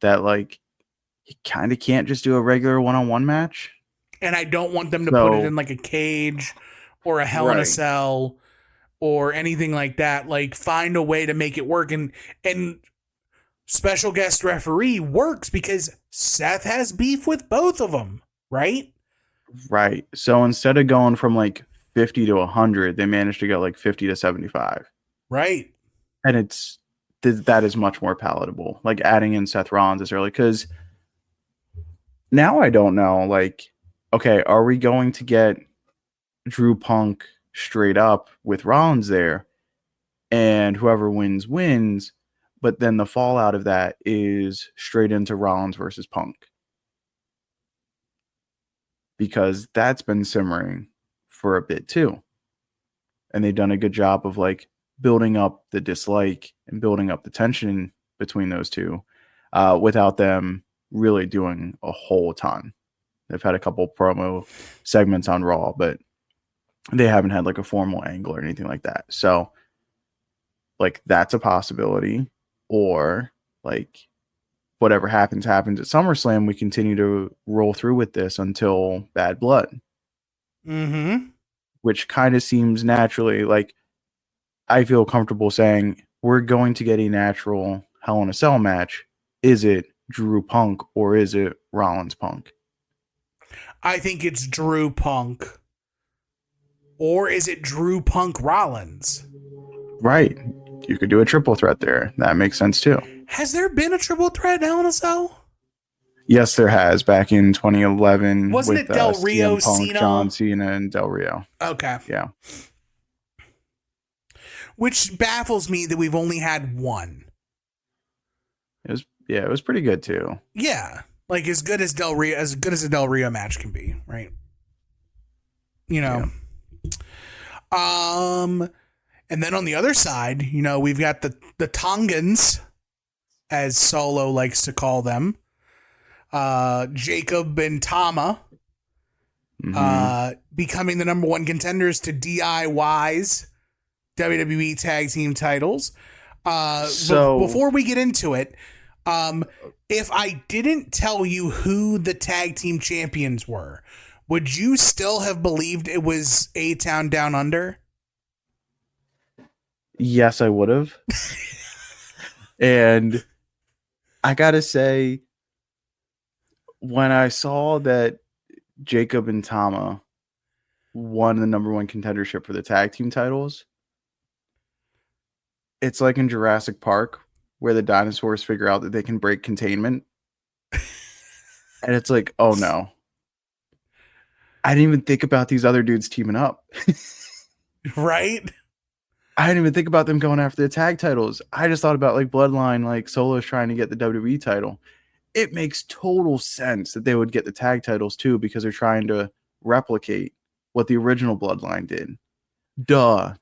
that like you kind of can't just do a regular one-on-one match. And I don't want them to put it in like a cage or a Hell in a Cell or anything like that. Like find a way to make it work. And special guest referee works because Seth has beef with both of them, right? Right. So instead of going from like 50 to 100, they managed to go like 50 to 75. Right. And that is much more palatable. Like adding in Seth Rollins is early because now I don't know. Like, okay, are we going to get Drew Punk straight up with Rollins there, and whoever wins? But then the fallout of that is straight into Rollins versus Punk. Because that's been simmering for a bit too. And they've done a good job of like building up the dislike and building up the tension between those two without them really doing a whole ton. They've had a couple promo segments on Raw, but they haven't had like a formal angle or anything like that. So like that's a possibility. Or like whatever happens at SummerSlam. We continue to roll through with this until Bad Blood. Mm-hmm. Which kind of seems naturally like I feel comfortable saying we're going to get a natural Hell in a Cell match. Is it Drew Punk or is it Rollins Punk? I think it's Drew Punk. Or is it Drew Punk Rollins? Right. You could do a triple threat there. That makes sense too. Has there been a triple threat in Hell in a Cell? Yes, there has. Back in 2011. Wasn't with, it Del Rio, CM Punk, Cena? John Cena, and Del Rio. Okay. Yeah. Which baffles me that we've only had one. It was pretty good too. Yeah. Like as good as a Del Rio match can be, right? You know. Yeah. And then on the other side, you know, we've got the Tongans, as Solo likes to call them. Jacob and Tama becoming the number one contenders to DIY's WWE Tag Team titles. So before we get into it, if I didn't tell you who the tag team champions were, would you still have believed it was A-Town Down Under? Yes, I would have. And I gotta say, when I saw that Jacob and Tama won the number one contendership for the tag team titles, it's like in Jurassic Park where the dinosaurs figure out that they can break containment. And it's like, oh no. I didn't even think about these other dudes teaming up. Right? I didn't even think about them going after the tag titles. I just thought about like Bloodline, like Solo's trying to get the WWE title. It makes total sense that they would get the tag titles too because they're trying to replicate what the original Bloodline did. Duh.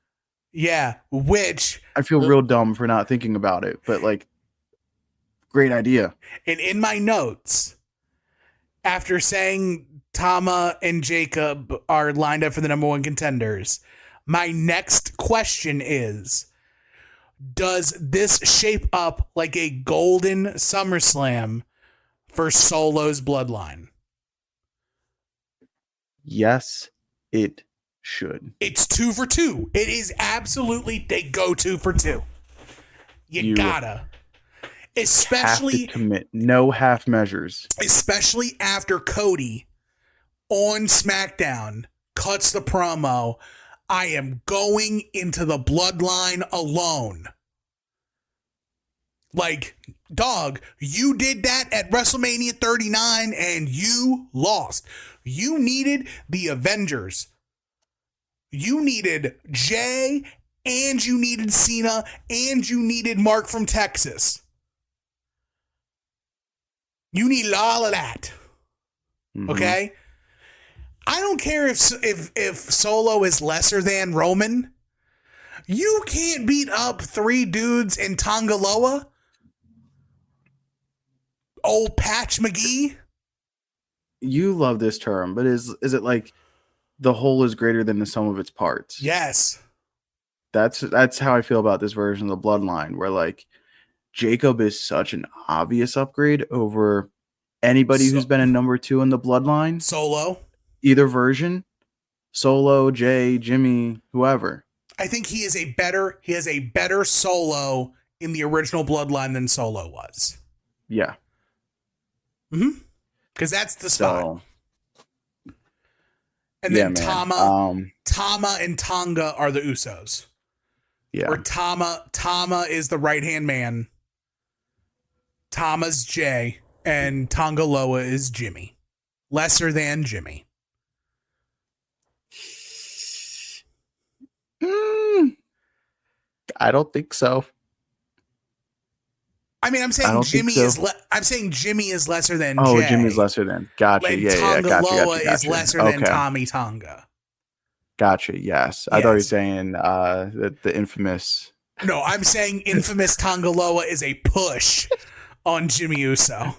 Yeah, which I feel real dumb for not thinking about it, but like, great idea. And in my notes, after saying Tama and Jacob are lined up for the number one contenders, my next question is, does this shape up like a golden SummerSlam for Solo's Bloodline? Yes, it should. It's 2 for 2. It is absolutely, they go 2 for 2. You gotta. Especially have to commit. No half measures. Especially after Cody on SmackDown cuts the promo, I am going into the Bloodline alone. Like, dog, you did that at WrestleMania 39 and you lost. You needed the Avengers. You needed Jay, and you needed Cena, and you needed Mark from Texas. You needed all of that. Mm-hmm. Okay? I don't care if Solo is lesser than Roman. You can't beat up 3 dudes in Tongaloa. Old Patch McGee. You love this term, but is it like the whole is greater than the sum of its parts? Yes. That's how I feel about this version of the Bloodline, where like Jacob is such an obvious upgrade over anybody who's been a number 2 in the Bloodline. Solo. Either version. Solo, Jay, Jimmy, whoever. I think he has a better Solo in the original Bloodline than Solo was. Yeah. Mm-hmm. Because that's the spot. And yeah, then man. Tama and Tonga are the Usos. Yeah. Where Tama is the right-hand man. Tama's Jay. And Tongaloa is Jimmy. Lesser than Jimmy. I don't think so. I mean, I'm saying Jimmy is lesser than Jay. Oh, Jimmy's lesser than. Gotcha. And Yeah, Tongaloa gotcha. is lesser than Tommy Tonga. Gotcha. Yes. I thought you were saying that the infamous. No, I'm saying infamous Tongaloa is a push on Jimmy Uso.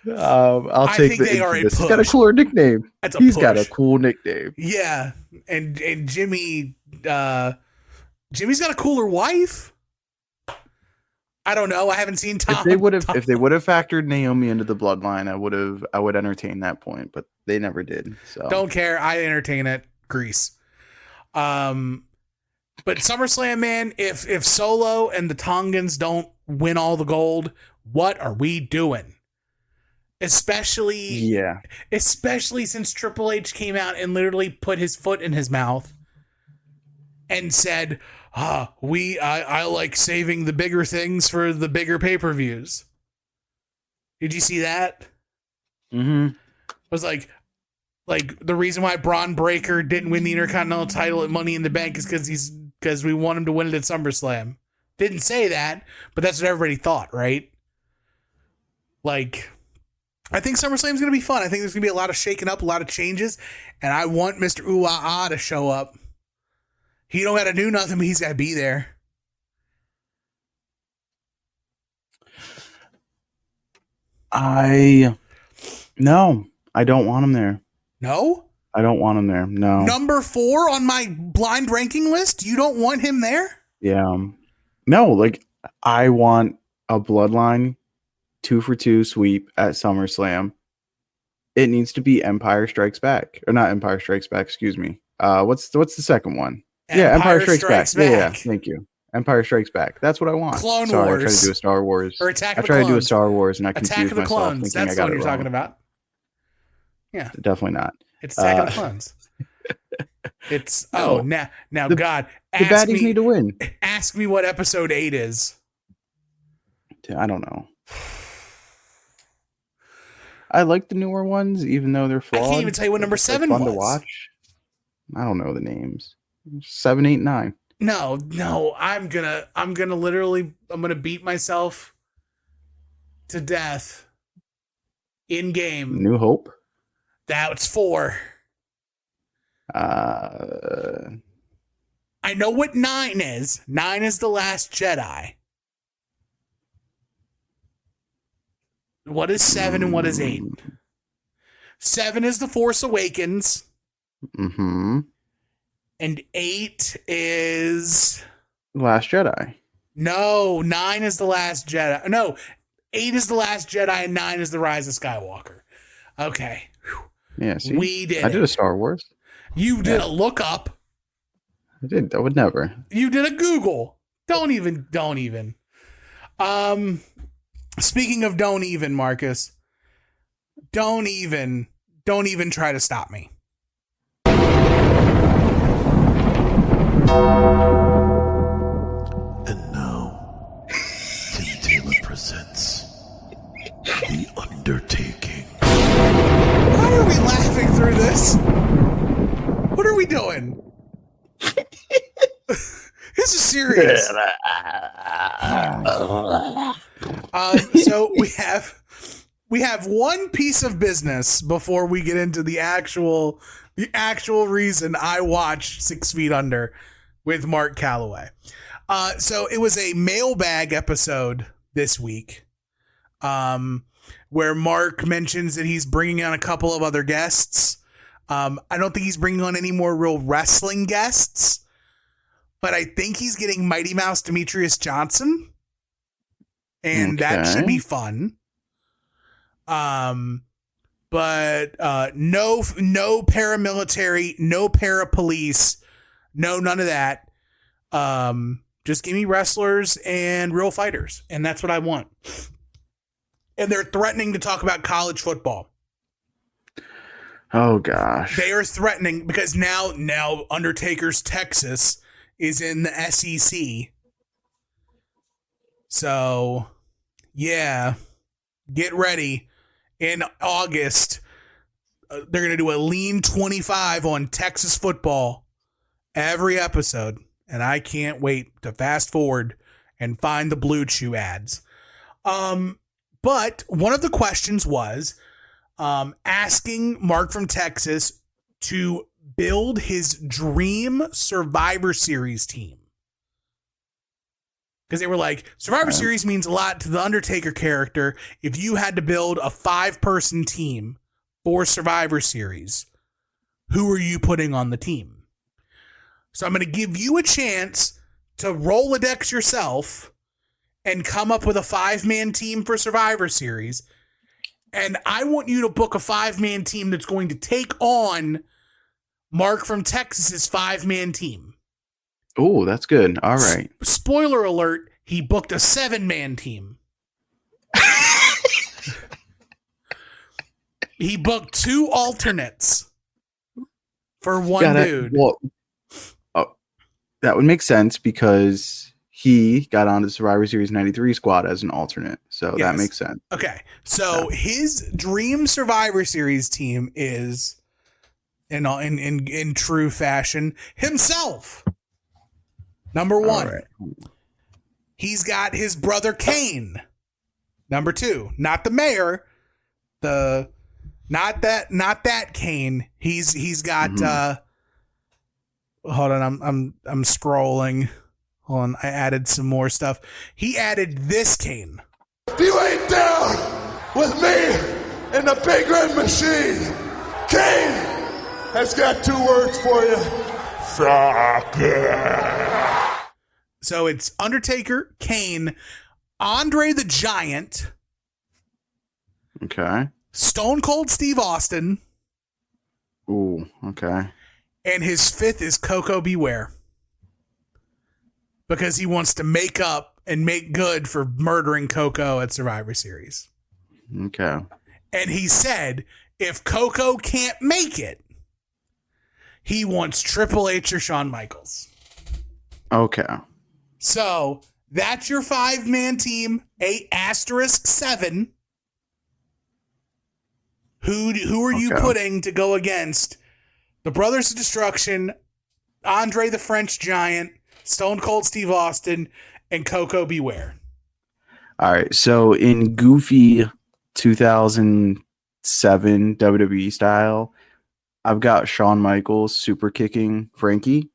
I'll take the infamous. He's got a cooler nickname. He's got a cool nickname. Yeah, and Jimmy, Jimmy's got a cooler wife. I don't know. I haven't seen Tom. If they would have factored Naomi into the bloodline, I would entertain that point, but they never did. So Don't care. I entertain it. Grease. But SummerSlam, man, if Solo and the Tongans don't win all the gold, what are we doing? Especially since Triple H came out and literally put his foot in his mouth and said, I like saving the bigger things for the bigger pay-per-views. Did you see that? Mm-hmm. It was like the reason why Braun Breaker didn't win the Intercontinental title at Money in the Bank is because we want him to win it at SummerSlam. Didn't say that, but that's what everybody thought, right? Like, I think SummerSlam's going to be fun. I think there's going to be a lot of shaking up, a lot of changes, and I want Mr. Ooh-Ah-Ah to show up. He don't got to do nothing, but he's got to be there. No, I don't want him there. No? I don't want him there. No. Number 4 on my blind ranking list? You don't want him there? Yeah. No, like, I want a Bloodline 2-for-2 sweep at SummerSlam. It needs to be Empire Strikes Back. Or not Empire Strikes Back, excuse me. What's the second one? Empire Strikes Back. Yeah, thank you. Empire Strikes Back. That's what I want. Clone Sorry, Wars. I tried to do a Star Wars. Or Attack of the I tried Clones. to do a Star Wars and I Attack confused of the myself. Clones. That's the one you're talking about. Yeah. Definitely not. It's Attack of the Clones. It's now the, God. The baddies need to win. Ask me what episode 8 is. I don't know. I like the newer ones, even though they're flawed. I can't even tell you what number 7 fun was. To watch. I don't know the names. 7, 8, 9. No. I'm gonna beat myself to death in game. New Hope. That's 4. I know what 9 is. 9 is The Last Jedi. What is 7 and what is 8? 7 is The Force Awakens. Mm-hmm. And 8 is Last Jedi. No, 9 is The Last Jedi. No, 8 is The Last Jedi and 9 is The Rise of Skywalker. Okay. Yeah, see? We did. I did a Star Wars. You did a lookup. I did. I would never. You did a Google. Don't even. Speaking of don't even, Marcus. Don't even try to stop me. And now, Tim Taylor presents The Undertaking. Why are we laughing through this? What are we doing? This is serious. So we have one piece of business before we get into the actual reason I watched 6 Feet Under with Mark Calloway. So it was a mailbag episode this week, where Mark mentions that he's bringing on a couple of other guests. I don't think he's bringing on any more real wrestling guests, but I think he's getting Mighty Mouse Demetrius Johnson, and that should be fun. But no paramilitary, no parapolice, none of that. Just give me wrestlers and real fighters, and that's what I want. And they're threatening to talk about college football. Oh gosh. They are threatening because now Undertaker's Texas is in the SEC. So, yeah, get ready. In August, they're going to do a lean 25 on Texas football every episode. And I can't wait to fast forward and find the Blue Chew ads. But one of the questions was asking Mark from Texas to build his dream Survivor Series team. Because they were like, Survivor Series means a lot to the Undertaker character. If you had to build a 5-person team for Survivor Series, who are you putting on the team? So I'm going to give you a chance to Rolodex yourself and come up with a 5-man team for Survivor Series. And I want you to book a 5-man team that's going to take on Mark from Texas's 5-man team. Oh, that's good. All right. Spoiler alert, he booked a 7-man team. He booked 2 alternates for one dude. Well, that would make sense because he got on the Survivor Series 93 squad as an alternate. So Yes. that makes sense. Okay. So his dream Survivor Series team is, in true fashion, himself. Number 1. All right. He's got his brother Kane. Number 2. Not the mayor. Not that Kane. He's got hold on, I'm scrolling. Hold on, I added some more stuff. He added this Kane. If you ain't down with me in the big red machine, Kane has got 2 words for you. Fuck it. So it's Undertaker, Kane, Andre the Giant, Okay. Stone Cold Steve Austin, Ooh, okay. and his 5th is Coco Beware. Because he wants to make up and make good for murdering Coco at Survivor Series. Okay. And he said, if Coco can't make it, he wants Triple H or Shawn Michaels. Okay. So that's your 5-man team, 8*7. Who are you Okay. putting to go against the Brothers of Destruction, Andre the French Giant, Stone Cold Steve Austin, and Coco Beware? All right. So in goofy 2007 WWE style, I've got Shawn Michaels super kicking Frankie.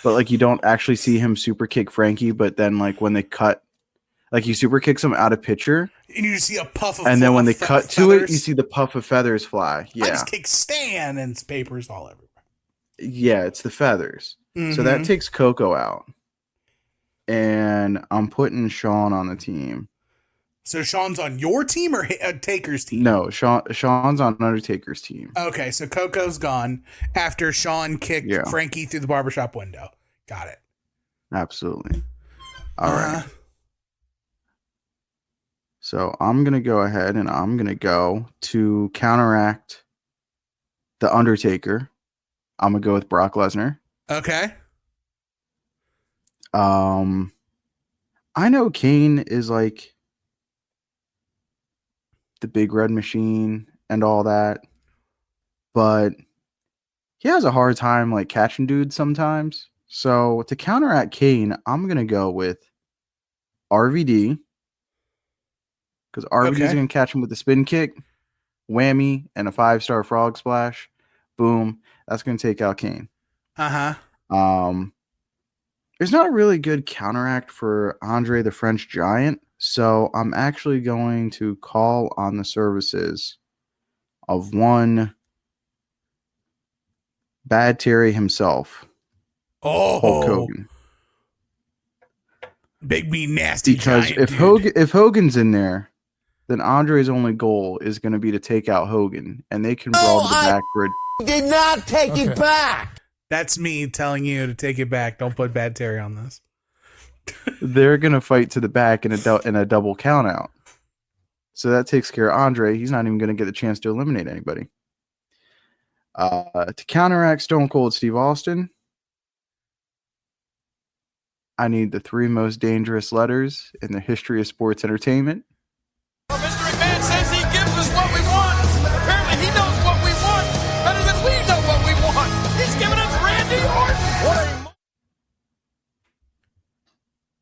But like you don't actually see him super kick Frankie, but then like when they cut, like he super kicks him out of picture, And you see a puff of and then when they cut to it, feathers. you see the puff of feathers fly. I Yeah, just kick Stan and it's papers all everywhere. yeah, it's the feathers. So Mhm. that takes Coco out, and I'm putting Shawn on the team. So Sean's on your team or Taker's team? No, Shawn's on Undertaker's team. Okay, so Coco's gone after Sean kicked Yeah. Frankie through the barbershop window. Got it. Absolutely. All right. Uh-huh. So I'm going to go ahead and I'm going to go to counteract the Undertaker. I'm going to go with Brock Lesnar. Okay. I know Kane is like the big red machine and all that, but he has a hard time like catching dudes sometimes. So to counteract Kane, I'm going to go with RVD. Because RVD is Okay. going to catch him with a spin kick, whammy, and a 5-star frog splash. Boom. That's going to take out Kane. Uh-huh. There's not a really good counteract for Andre the French Giant. So I'm actually going to call on the services of one Bad Terry himself, Hulk Oh, Hogan. big mean nasty Because giant if Hogan's in there, then Andre's only goal is going to be to take out Hogan, and they can brawl to the back for it. Did not take it back. That's me telling you to take it back. Don't put Bad Terry on this. They're going to fight to the back in a double count out. So that takes care of Andre. He's not even going to get the chance to eliminate anybody. To counteract Stone Cold Steve Austin, I need the 3 most dangerous letters in the history of sports entertainment. Mr. McMahon says he gives us what we want. Apparently he knows what we want better than we know what we want. He's giving us Randy Orton. What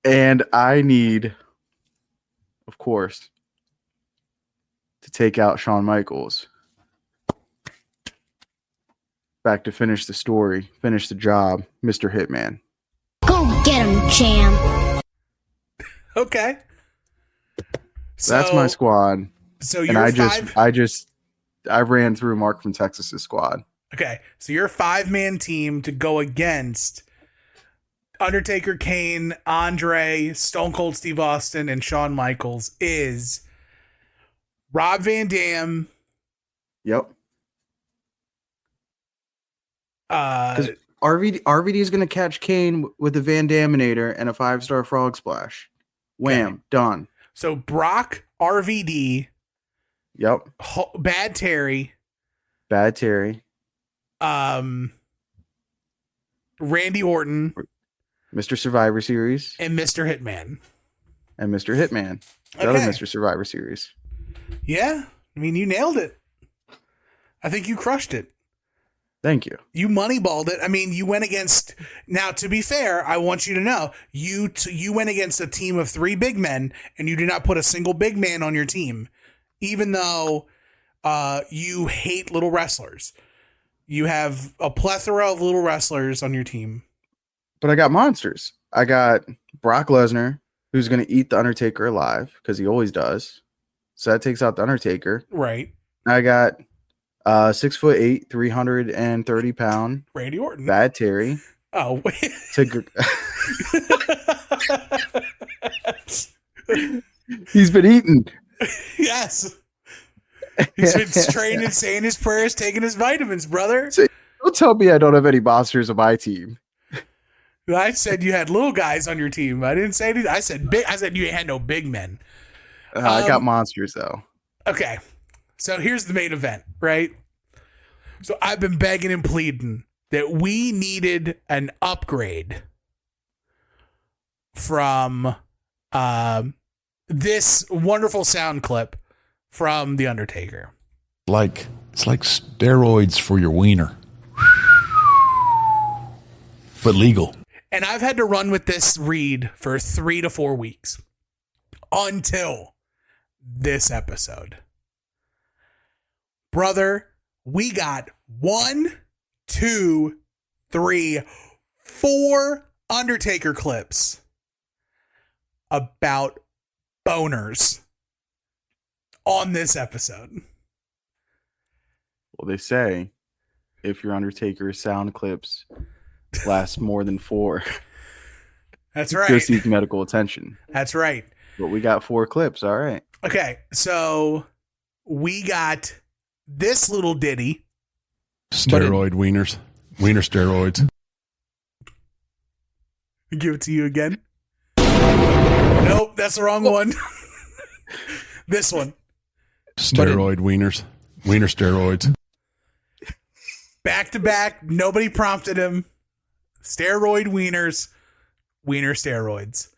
a And I need, of course, to take out Shawn Michaels. Back to finish the story, finish the job, Mr. Hitman. Go get him, champ. Okay. That's my squad. So And you're I ran through Mark from Texas's squad. Okay, so you're a 5-man team to go against Undertaker, Kane, Andre, Stone Cold Steve Austin, and Shawn Michaels is Rob Van Dam. Yep. Uh, RVD is going to catch Kane with a Van Daminator and a 5-star frog splash. Wham, Okay. done. so Brock, RVD, Yep. Bad Terry, Bad Terry, Randy Orton, Mr. Survivor Series, and Mr. Hitman. and Mr. Hitman. The other Okay. Mr. Survivor Series. Yeah, I mean, you nailed it. I think you crushed it. Thank you. You moneyballed it. I mean, you went against. Now, to be fair, I want you to know you went against a team of 3 big men, and you did not put a single big man on your team, even though you hate little wrestlers. You have a plethora of little wrestlers on your team. But I got monsters. I got Brock Lesnar, who's going to eat the Undertaker alive because he always does. So that takes out the Undertaker. Right. I got 6'8", 330-pound Randy Orton. Bad Terry. Oh, wait. He's been eating. Yes. He's been training, saying his prayers, taking his vitamins, brother. Don't tell me I don't have any monsters on my team. I said you had little guys on your team. I didn't say anything. I said big. I said you had no big men. I got monsters, though. Okay. So here's the main event, right? So I've been begging and pleading that we needed an upgrade from this wonderful sound clip from The Undertaker. It's like steroids for your wiener. But legal. And I've had to run with this read for 3 to 4 weeks until this episode. Brother, we got 1, 2, 3, 4 Undertaker clips about boners on this episode. Well, they say if your Undertaker sound clips last more than 4, That's go right. seek medical attention. That's right. But we got 4 clips. All right. Okay, so we got this little ditty. Steroid wieners. Wiener steroids. Give it to you again. Nope, that's the wrong one. This one. Steroid wieners. Wiener steroids. Back to back. Nobody prompted him. Steroid wieners. Wiener steroids.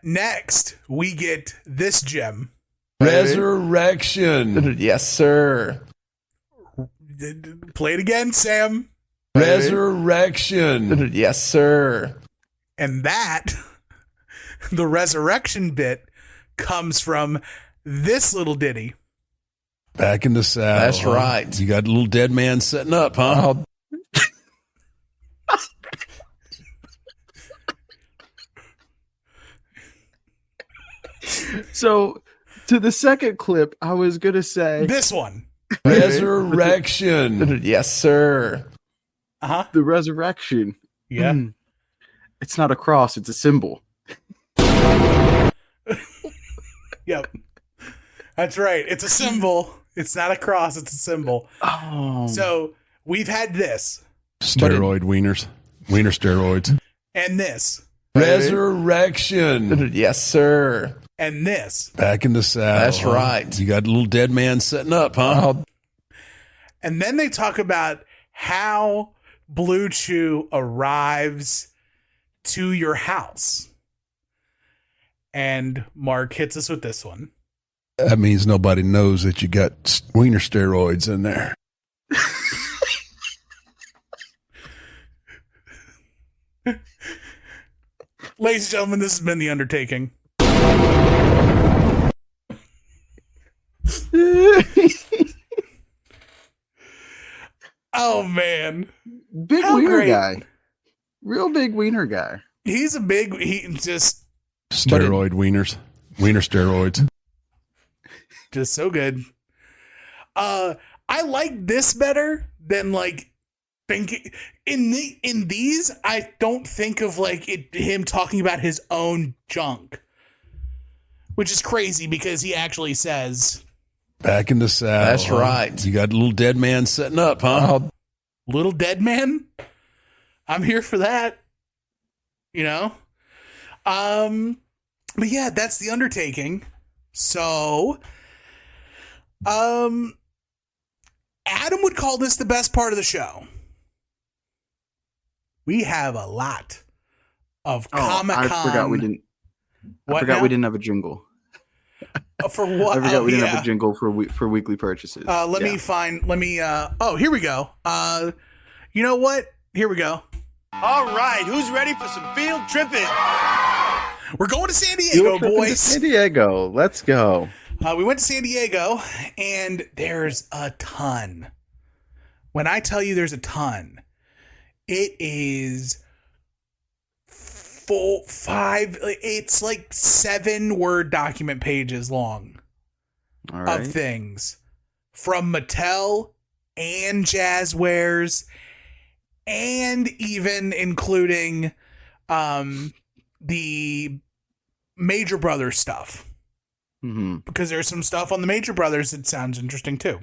Next, we get this gem. Resurrection. Yes, sir. Play it again, Sam. Resurrection. Yes, sir. And that, the resurrection bit, comes from this little ditty. Back in the saddle. That's huh? right. You got a little dead man setting up, huh? So to the second clip, I was going to say This one. Resurrection. Yes, sir. Uh-huh. the resurrection. Yeah. It's not a cross, it's a symbol. Yep. That's right. It's a symbol. It's not a cross, it's a symbol. Oh. So we've had this Steroid wieners. Wiener steroids. and this Resurrection. Yes, sir. and this. Back in the saddle. That's huh? right. You got a little dead man setting up, huh? And then they talk about how Blue Chew arrives to your house. And Mark hits us with this one. That means nobody knows that you got wiener steroids in there. Ladies and gentlemen, this has been The Undertaking. Oh, man. Big How wiener great. guy. Real big wiener guy. He just Steroid wieners. Wiener steroids. so good. I like this better than like thinking in these, I don't think of like him talking about his own junk, which is crazy because he actually says, Back in the saddle. That's huh? right. You got a little dead man setting up, huh? "Little dead man." I'm here for that, you know. But yeah, that's the undertaking. So, Adam would call this the best part of the show. We have a lot of Comic-Con. I forgot we didn't. What I forgot now? we didn't have a jingle. For what? I forgot we didn't yeah. have a jingle for weekly purchases. Let me. Oh, here we go. You know what? Here we go. All right, who's ready for some field tripping? We're going to San Diego, boys. San Diego. Let's go. We went to San Diego, and there's a ton. When I tell you there's a ton, it is it's like 7 Word document pages long All right. of things from Mattel and Jazzwares, and even including the Major Brothers stuff. Mm-hmm. Because there's some stuff on the Major Brothers that sounds interesting too.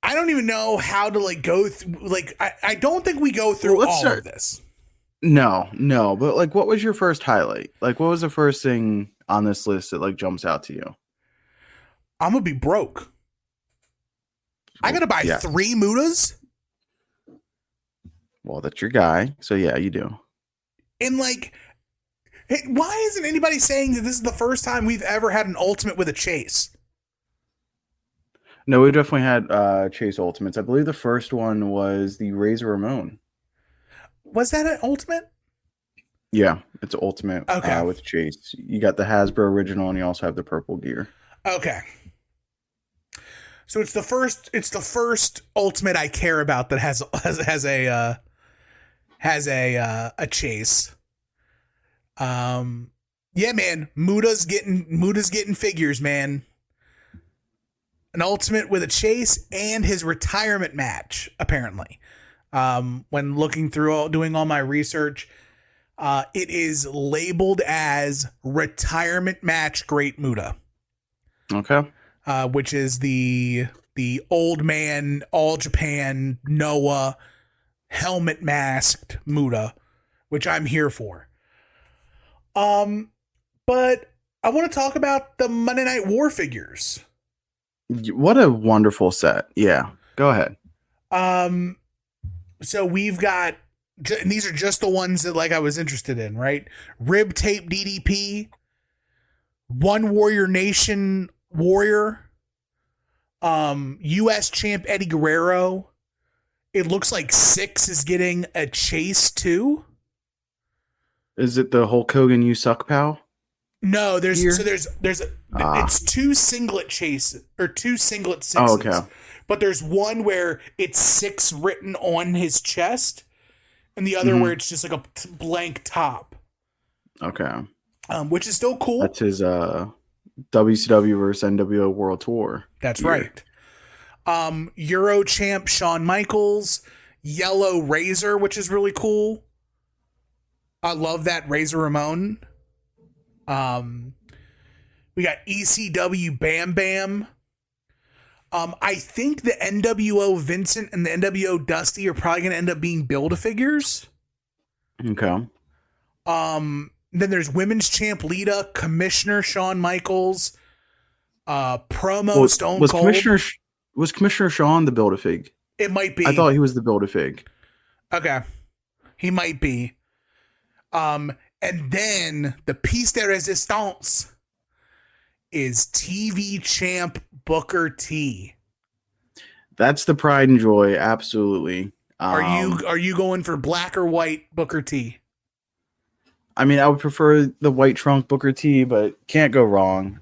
I don't even know how to like go through. Like, I don't think we go through Well, let's all start- of this. No, but like, what was your first highlight? Like, what was the first thing on this list that like jumps out to you? I'm gonna be broke. I gotta buy Yeah. 3 Mutas, Well, that's your guy, so yeah, you do. and like, hey, why isn't anybody saying that this is the first time we've ever had an Ultimate with a chase? No, we definitely had Chase Ultimates. I believe the first one was the Razor Ramon. Was that an Ultimate? Yeah, it's Ultimate Okay. with Chase. You got the Hasbro original, and you also have the purple gear. Okay. So it's the first Ultimate I care about that has a chase. Yeah, man, Muda's getting figures, man. An Ultimate with a chase and his retirement match, apparently. When looking through doing all my research, it is labeled as retirement match Great Muda. Okay. Which is the old man, All Japan, Noah, helmet masked Muda, which I'm here for. But I want to talk about the Monday Night War figures. What a wonderful set. Yeah, go ahead. So we've got, and these are just the ones that like I was interested in, right? Rib tape DDP, One Warrior Nation Warrior, U.S. champ Eddie Guerrero. It looks like Six is getting a chase too. Is it the Hulk Hogan You Suck Pal? No, there's Here? it's 2 singlet chases or 2 singlet sixes. Oh, okay. But there's one where it's 6 written on his chest, and the other Mhm. where it's just like a blank top. Okay. Which is still cool. That's his WCW versus NWO World Tour. That's year. right. Euro champ Shawn Michaels, Yellow Razor, which is really cool. I love that Razor Ramon. We got ECW Bam Bam. I think the NWO Vincent and the NWO Dusty are probably going to end up being Build-A-Figures. Okay. Then there's Women's Champ Lita, Commissioner Shawn Michaels, Promo Stone Cold. Was Commissioner Shawn the Build-A-Fig? It might be. I thought he was the Build-A-Fig. Okay. He might be. And then the piece de resistance is TV champ Booker T. That's the pride and joy, absolutely. Are you going for black or white Booker T? I mean, I would prefer the white trunk Booker T, but can't go wrong.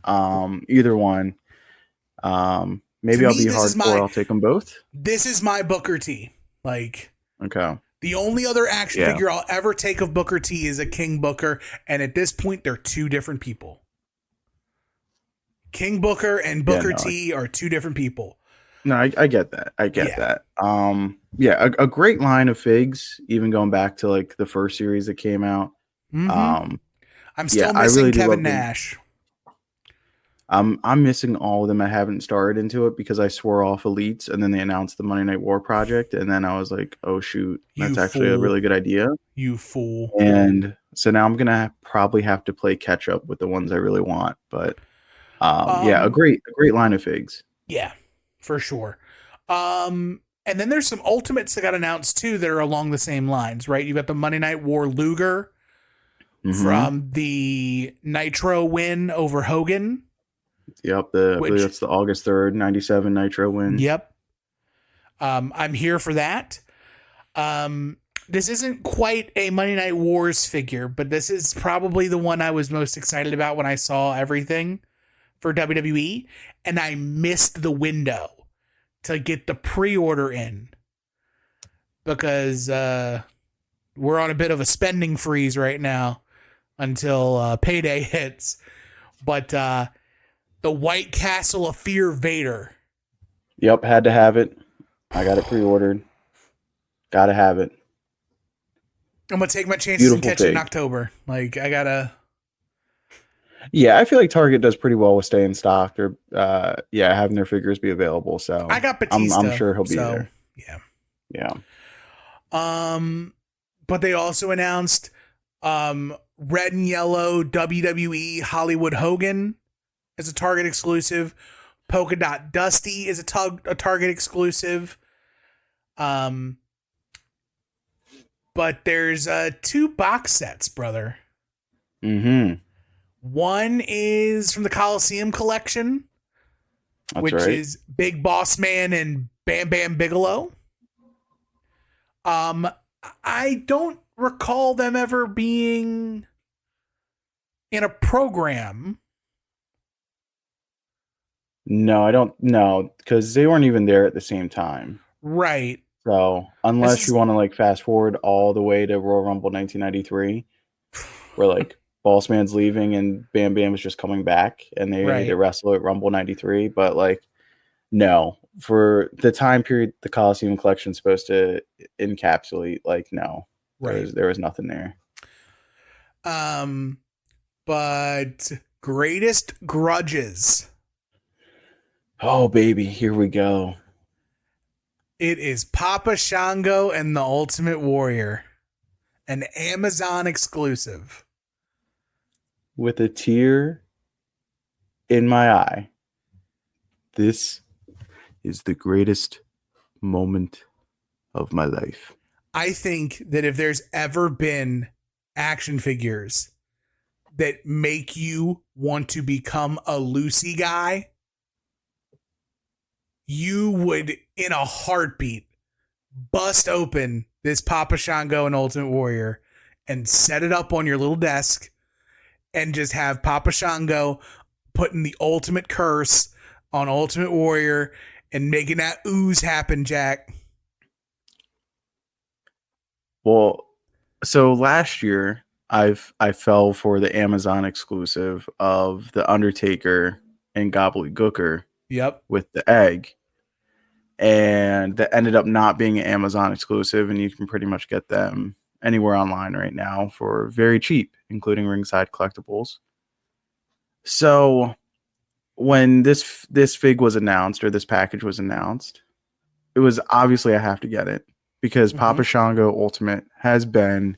Either one. Maybe I'll be hardcore. I'll take them both. This is my Booker T. Like, okay. The only other action figure I'll ever take of Booker T is a King Booker, and at this point, they're 2 different people. King Booker and Booker T are two different people. No, I get that. I get that. A great line of figs, even going back to like the first series that came out. I'm still missing Kevin Nash. I'm missing all of them. I haven't started into it because I swore off Elites, and then they announced the Monday Night War project, and then I was like, oh shoot, that's actually a really good idea. You fool. And so now I'm gonna probably have to play catch up with the ones I really want. But a great line of figs. Yeah, for sure. And then there's some Ultimates that got announced too that are along the same lines, right? You got the Monday Night War Luger from the Nitro win over Hogan. Yep, I believe that's the August 3rd, 97 Nitro win. Yep. I'm here for that. This isn't quite a Monday Night Wars figure, but this is probably the one I was most excited about when I saw everything for WWE, and I missed the window to get the pre-order in because we're on a bit of a spending freeze right now until payday hits. But the White Castle of Fear Vader. Yep, had to have it. I got it pre-ordered. Got to have it. I'm going to take my chances and catch it in October. Like, I got to... Yeah, I feel like Target does pretty well with staying stocked or, having their figures be available. So I got Batista. I'm sure he'll be there. Yeah. But they also announced red and yellow WWE Hollywood Hogan is a Target exclusive. Polka Dot Dusty is a Target exclusive. But there's 2 box sets, brother. Mm-hmm. One is from the Coliseum collection, which is Big Boss Man and Bam Bam Bigelow. I don't recall them ever being in a program. No, I don't know, because they weren't even there at the same time. Right. So unless you want to like fast forward all the way to Royal Rumble 1993, where like Boss Man's leaving and Bam Bam is just coming back and they wrestle at Rumble 93. But like, no, for the time period the Coliseum collection is supposed to encapsulate, like, no, there was nothing there. But Greatest Grudges. Oh, baby, here we go. It is Papa Shango and the Ultimate Warrior, an Amazon exclusive. With a tear in my eye, this is the greatest moment of my life. I think that if there's ever been action figures that make you want to become a Lucy guy, you would, in a heartbeat, bust open this Papa Shango and Ultimate Warrior and set it up on your little desk and just have Papa Shango putting the ultimate curse on Ultimate Warrior and making that ooze happen, Jack. Well, so last year I fell for the Amazon exclusive of The Undertaker and Gobbledygooker. Yep. With the egg. And that ended up not being an Amazon exclusive, and you can pretty much get them anywhere online right now for very cheap, including Ringside Collectibles. So when this fig was announced, or this package was announced, it was obviously I have to get it because Papa Shango Ultimate has been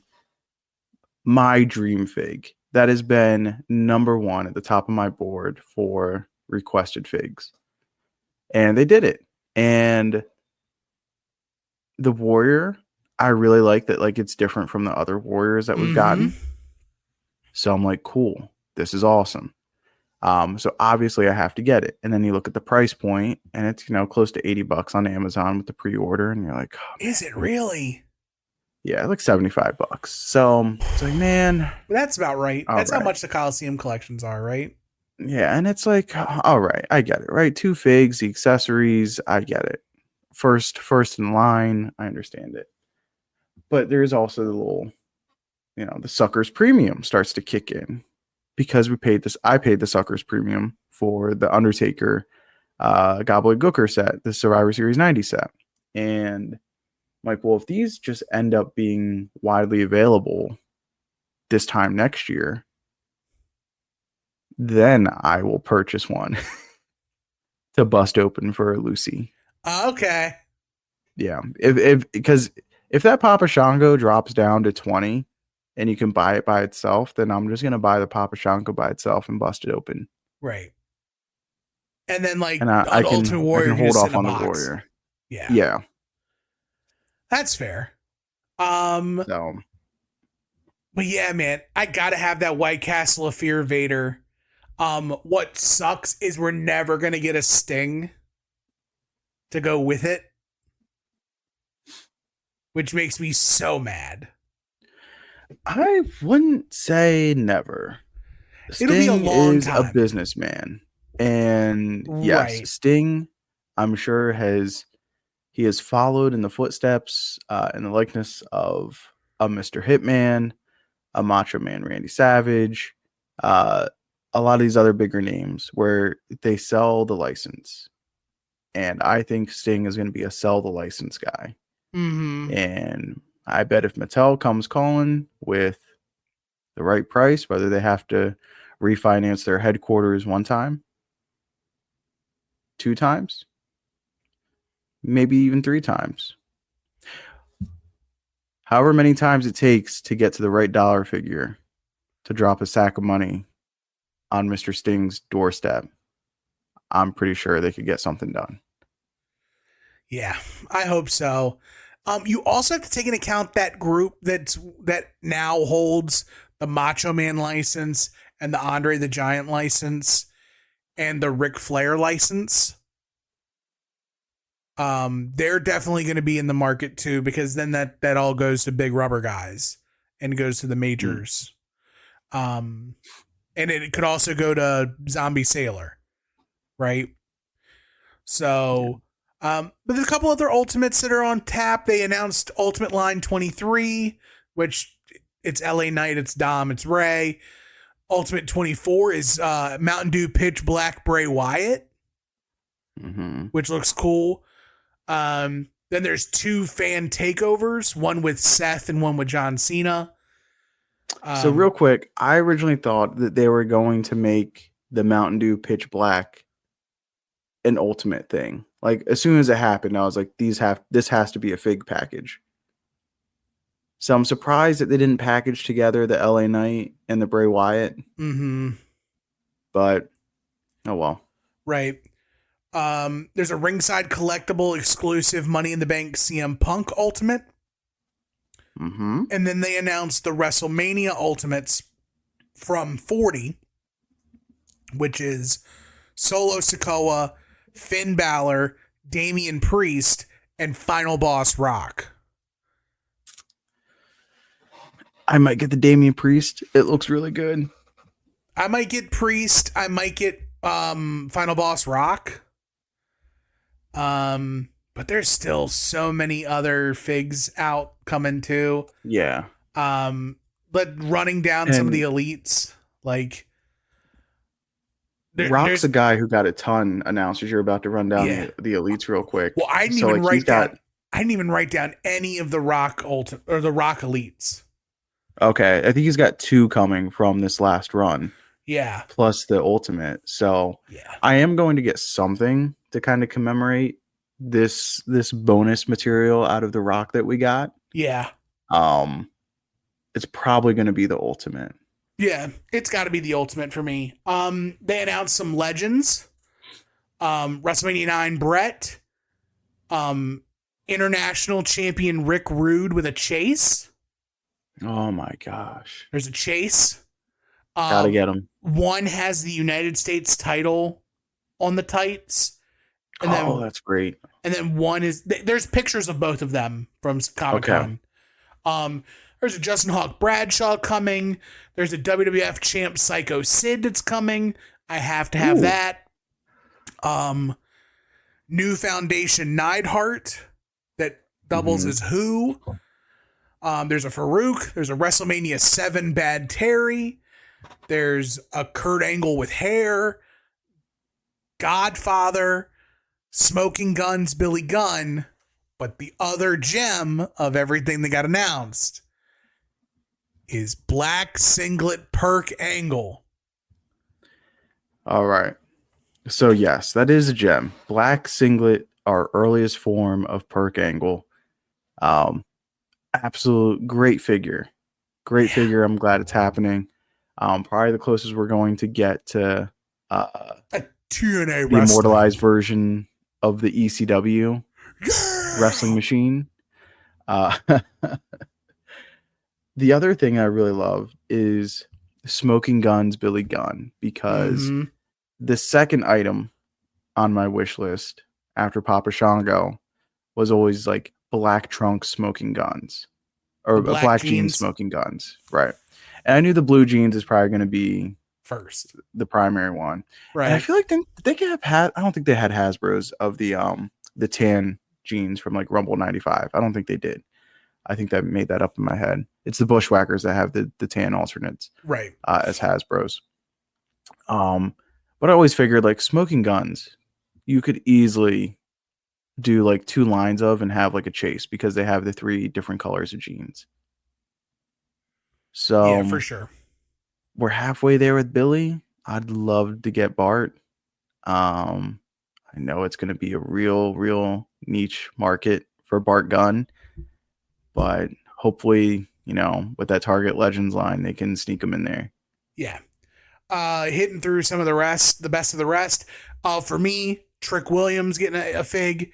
my dream fig. That has been number one at the top of my board for requested figs. And they did it. And the Warrior, I really like that. Like, it's different from the other Warriors that we've gotten. So I'm like, cool, this is awesome. So obviously I have to get it. And then you look at the price point and it's, close to $80 on Amazon with the pre-order. And you're like, oh, is it really? Yeah, like $75. So it's like, man, that's about right. That's how much the Coliseum collections are, right? Yeah, and it's like, all right, I get it, right? 2 figs, the accessories, I get it. First in line, I understand it. But there's also the little, the Suckers Premium starts to kick in because I paid the Suckers Premium for the Undertaker Gobbledygooker set, the Survivor Series 90 set. And I'm like, well, if these just end up being widely available this time next year, then I will purchase one to bust open for Lucy. Okay. Yeah. Because if that Papa Shango drops down to 20 and you can buy it by itself, then I'm just going to buy the Papa Shango by itself and bust it open. Right. And then like And I can Ultimate Warrior, hold you just off sit in a on the box. Warrior. Yeah. Yeah. That's fair. So. But yeah, man, I gotta have that White Castle of Fear Vader. What sucks is we're never gonna get a Sting to go with it, which makes me so mad. I wouldn't say never. It'll be a long is time. a businessman, and yes, Right. Sting, I'm sure has followed in the footsteps in the likeness of a Mr. Hitman, a Macho Man Randy Savage, a lot of these other bigger names where they sell the license. And I think Sting is going to be a sell the license guy. Mm-hmm. And I bet if Mattel comes calling with the right price, whether they have to refinance their headquarters 1 time, 2 times, maybe even 3 times, however many times it takes to get to the right dollar figure to drop a sack of money on Mr. Sting's doorstep, I'm pretty sure they could get something done. Yeah, I hope so. You also have to take into account that group that now holds the Macho Man license and the Andre the Giant license and the Ric Flair license. They're definitely going to be in the market too, because then that all goes to big rubber guys and goes to the majors. And it could also go to Zombie Sailor, right? So, but there's a couple other Ultimates that are on tap. They announced Ultimate Line 23, which it's LA Knight, it's Dom, it's Ray. Ultimate 24 is Mountain Dew Pitch Black Bray Wyatt, which looks cool. Then there's 2 fan takeovers, one with Seth and one with John Cena. So real quick, I originally thought that they were going to make the Mountain Dew Pitch Black an Ultimate thing. Like as soon as it happened, I was like, this has to be a fig package. So I'm surprised that they didn't package together the LA Knight and the Bray Wyatt. Mm-hmm. But oh well. Right. There's a ringside collectible exclusive Money in the Bank CM Punk Ultimate. Mm-hmm. And then they announced the WrestleMania Ultimates from 40, which is Solo Sikoa, Finn Balor, Damian Priest, and Final Boss Rock. I might get the Damian Priest. It looks really good. I might get Priest. I might get Final Boss Rock. But there's still so many other figs out coming too. Yeah. But running down some of the elites, like Rock's a guy who got a ton announced. You're about to run down the elites real quick. Well, I didn't even write down any of the Rock or the Rock elites. Okay, I think he's got 2 coming from this last run. Yeah. Plus the Ultimate. So yeah, I am going to get something to kind of commemorate this bonus material out of the Rock that we got. Yeah. It's probably going to be the Ultimate. Yeah, it's got to be the Ultimate for me. They announced some legends. WrestleMania 9 Brett. International champion Rick Rude with a chase. Oh my gosh. There's a chase. Gotta get him. One has the United States title on the tights. And that's great. And then one is, there's pictures of both of them from Comic-Con. Okay. There's a Justin Hawk Bradshaw coming. There's a WWF champ Psycho Sid that's coming. I have to have that. New Foundation Neidhart that doubles as Who. There's a Farouk. There's a WrestleMania 7 Bad Terry. There's a Kurt Angle with hair. Godfather, Smoking Guns, Billy Gunn, but the other gem of everything that got announced is Black Singlet Perk Angle. All right. So yes, that is a gem. Black Singlet, our earliest form of Perk Angle. Absolute great figure. Great figure. I'm glad it's happening. Probably the closest we're going to get to A TNA the wrestling. immortalized version of the ECW wrestling machine. The other thing I really love is Smoking Guns Billy Gunn, because the second item on my wish list after Papa Shango was always like black trunk smoking guns, or black jeans smoking guns, right? And I knew the blue jeans is probably going to be first, the primary one, right? And I feel like they could have I don't think they had Hasbro's of the tan jeans from like Rumble '95. I don't think they did. I think that made that up in my head. It's the Bushwhackers that have the tan alternates, right? As Hasbro's. But I always figured like smoking guns, you could easily do like 2 lines of and have like a chase, because they have the 3 different colors of jeans. So yeah, for sure. We're halfway there with Billy. I'd love to get Bart. I know it's going to be a real niche market for Bart Gunn, but hopefully, with that Target Legends line, they can sneak them in there. Yeah. Hitting through some of the best of the rest. For me, Trick Williams getting a fig.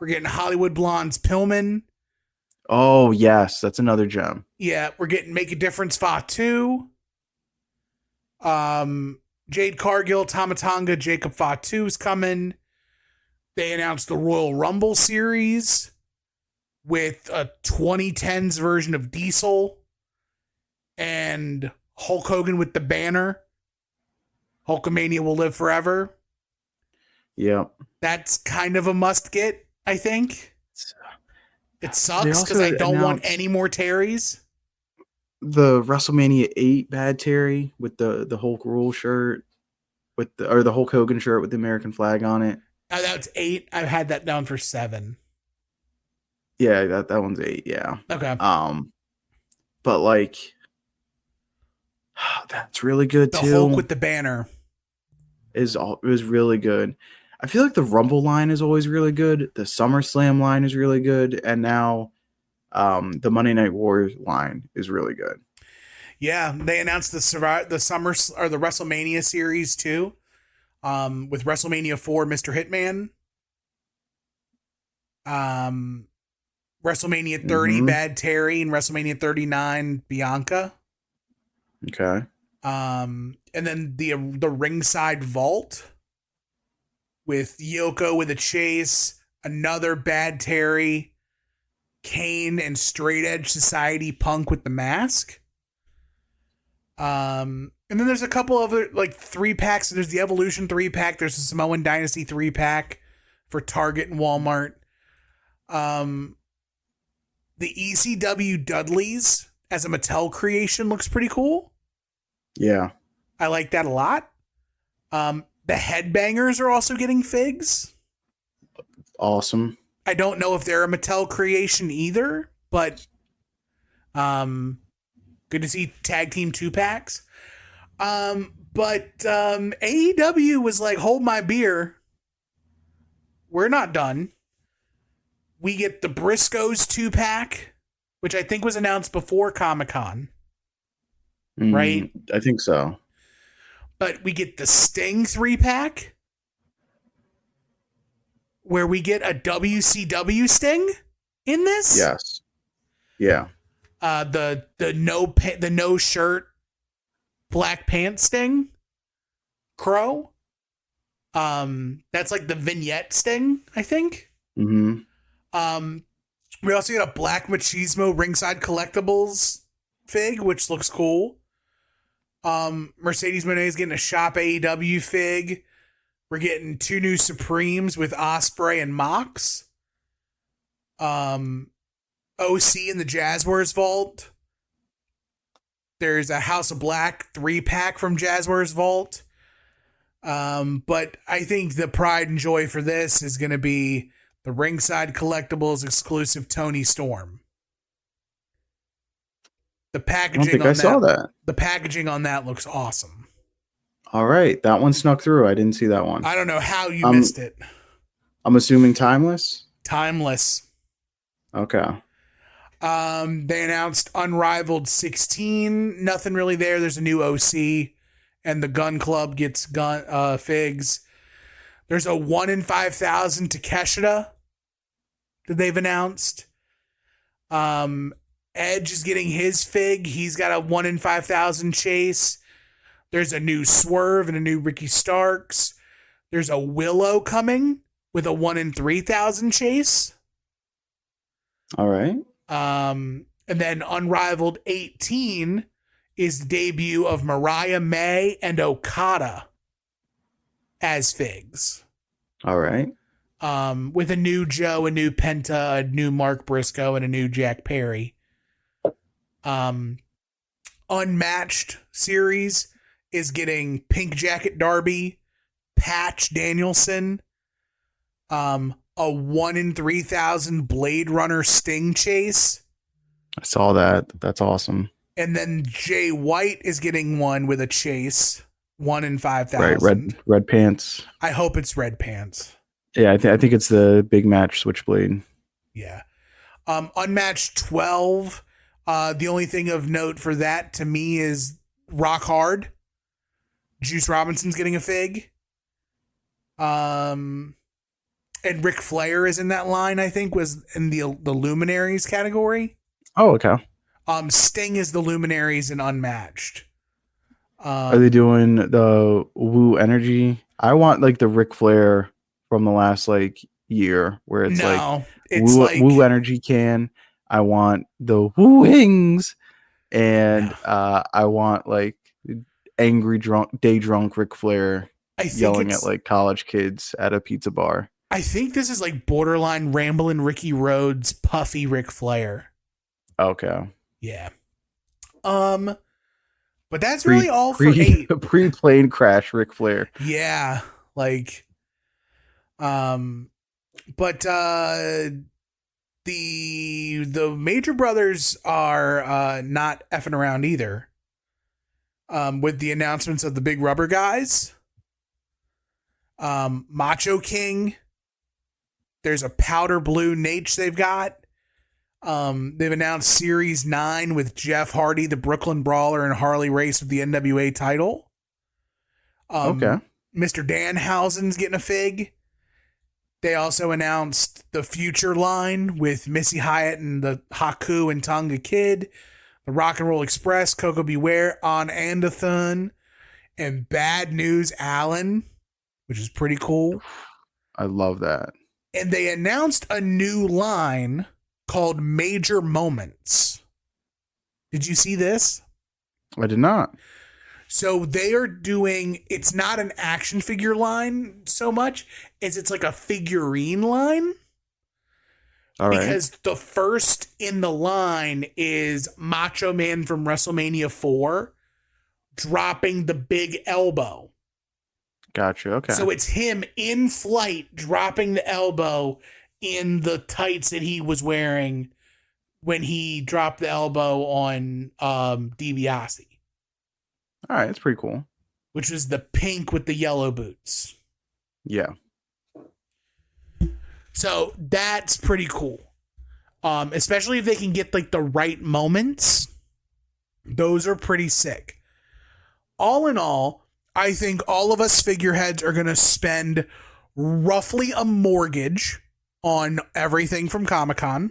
We're getting Hollywood Blondes Pillman. Oh, yes. That's another gem. Yeah, we're getting Make a Difference Fatu. Jade Cargill, Tamatanga, Jacob Fatu's coming. They announced the Royal Rumble series with a 2010s version of Diesel and Hulk Hogan with the banner. Hulkamania will live forever. Yep. That's kind of a must get, I think. It sucks because I don't want any more Terrys. The WrestleMania 8 Bad Terry with the Hulk Rule shirt, or the Hulk Hogan shirt with the American flag on it. That's 8. I've had that down for 7. Yeah, that one's 8. Yeah. Okay. But like, that's really good too. The Hulk with the banner is really good. I feel like the Rumble line is always really good. The SummerSlam line is really good, and now the Monday Night War line is really good. Yeah, they announced the WrestleMania series too, with WrestleMania 4, Mr. Hitman, WrestleMania 30, Bad Terry, and WrestleMania 39, Bianca. Okay. And then the ringside vault with Yoko with a chase, another Bad Terry, Kane, and Straight Edge Society Punk with the mask. And then there's a couple other like 3-packs. There's the Evolution 3-pack. There's the Samoan Dynasty 3-pack for Target and Walmart. The ECW Dudleys as a Mattel creation looks pretty cool. Yeah. I like that a lot. The Headbangers are also getting figs. Awesome. I don't know if they're a Mattel creation either, but good to see tag team 2-packs. But AEW was like, hold my beer. We're not done. We get the Briscoes 2-pack, which I think was announced before Comic-Con. Right? I think so. But we get the Sting 3-pack, where we get a WCW Sting in this. Yes. Yeah. The no shirt, black pants Sting, Crow. That's like the vignette Sting, I think. Mm-hmm. We also get a Black Machismo Ringside Collectibles fig, which looks cool. Mercedes Moné is getting a Shop AEW fig. We're getting 2 new Supremes with Osprey and Mox. OC in the Jazzwares Vault. There's a House of Black 3-pack from Jazzwares Vault. But I think the pride and joy for this is going to be the Ringside Collectibles exclusive Tony Storm. The I don't packaging think on I saw that. The packaging on that looks awesome. All right, that one snuck through. I didn't see that one. I don't know how you missed it. I'm assuming timeless. Timeless. Okay. They announced Unrivaled 16. Nothing really there. There's a new OC, and the Gun Club gets figs. There's a 1 in 5,000 Takeshita that they've announced. Edge is getting his fig. He's got a 1 in 5,000 chase. There's a new Swerve and a new Ricky Starks. There's a Willow coming with a 1 in 3,000 chase. All right. And then Unrivaled 18 is the debut of Mariah May and Okada as figs. All right. With a new Joe, a new Penta, a new Mark Briscoe, and a new Jack Perry. Unmatched series is getting Pink Jacket Darby, Patch Danielson, a 1 in 3,000 Blade Runner Sting chase. I saw that. That's awesome. And then Jay White is getting one with a chase, 1 in 5,000. Right, red pants. I hope it's red pants. Yeah, I think it's the big match Switchblade. Yeah. Unmatched 12. The only thing of note for that to me is Rock Hard. Juice Robinson's getting a fig. And Ric Flair is in that line, I think, was in the Luminaries category. Oh, okay. Sting is the Luminaries and Unmatched. Are they doing the Woo Energy? I want like the Ric Flair from the last like year where it's Woo Energy can. I want the Woo Wings, and I want like angry drunk Ric Flair yelling at like college kids at a pizza bar. I think this is like borderline Ramblin' Ricky Rhodes, puffy Ric Flair. Okay. Yeah. But that's really all for 8. Pre-plane crash Ric Flair. Yeah. Like, but the Major Brothers are not effing around either. With the announcements of the Big Rubber Guys, Macho King. There's a powder blue Nate they've got. They've announced Series 9 with Jeff Hardy, the Brooklyn Brawler, and Harley Race with the NWA title. Okay. Mr. Danhausen's getting a fig. They also announced the Future line with Missy Hyatt and the Haku and Tonga Kid, the Rock and Roll Express, Coco Beware, On Andathon, and Bad News Allen, which is pretty cool. I love that. And they announced a new line called Major Moments. Did you see this? I did not. So they are doing, it's not an action figure line so much as it's like a figurine line. All right. Because the first in the line is Macho Man from WrestleMania 4 dropping the big elbow. Gotcha. Okay. So it's him in flight dropping the elbow in the tights that he was wearing when he dropped the elbow on DiBiase. All right, that's pretty cool. Which was the pink with the yellow boots. Yeah. So that's pretty cool. Especially if they can get like the right moments. Those are pretty sick. All in all, I think all of us figureheads are going to spend roughly a mortgage on everything from Comic-Con.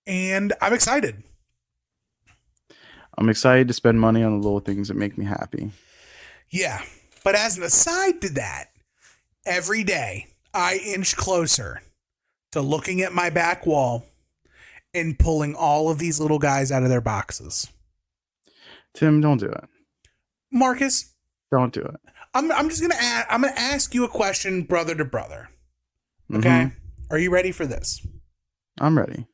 And I'm excited. I'm excited to spend money on the little things that make me happy. Yeah. But as an aside to that, every day I inch closer to looking at my back wall and pulling all of these little guys out of their boxes. Tim, don't do it. Marcus, don't do it. I'm just gonna ask you a question, brother to brother. Okay, mm-hmm. Are you ready for this? I'm ready.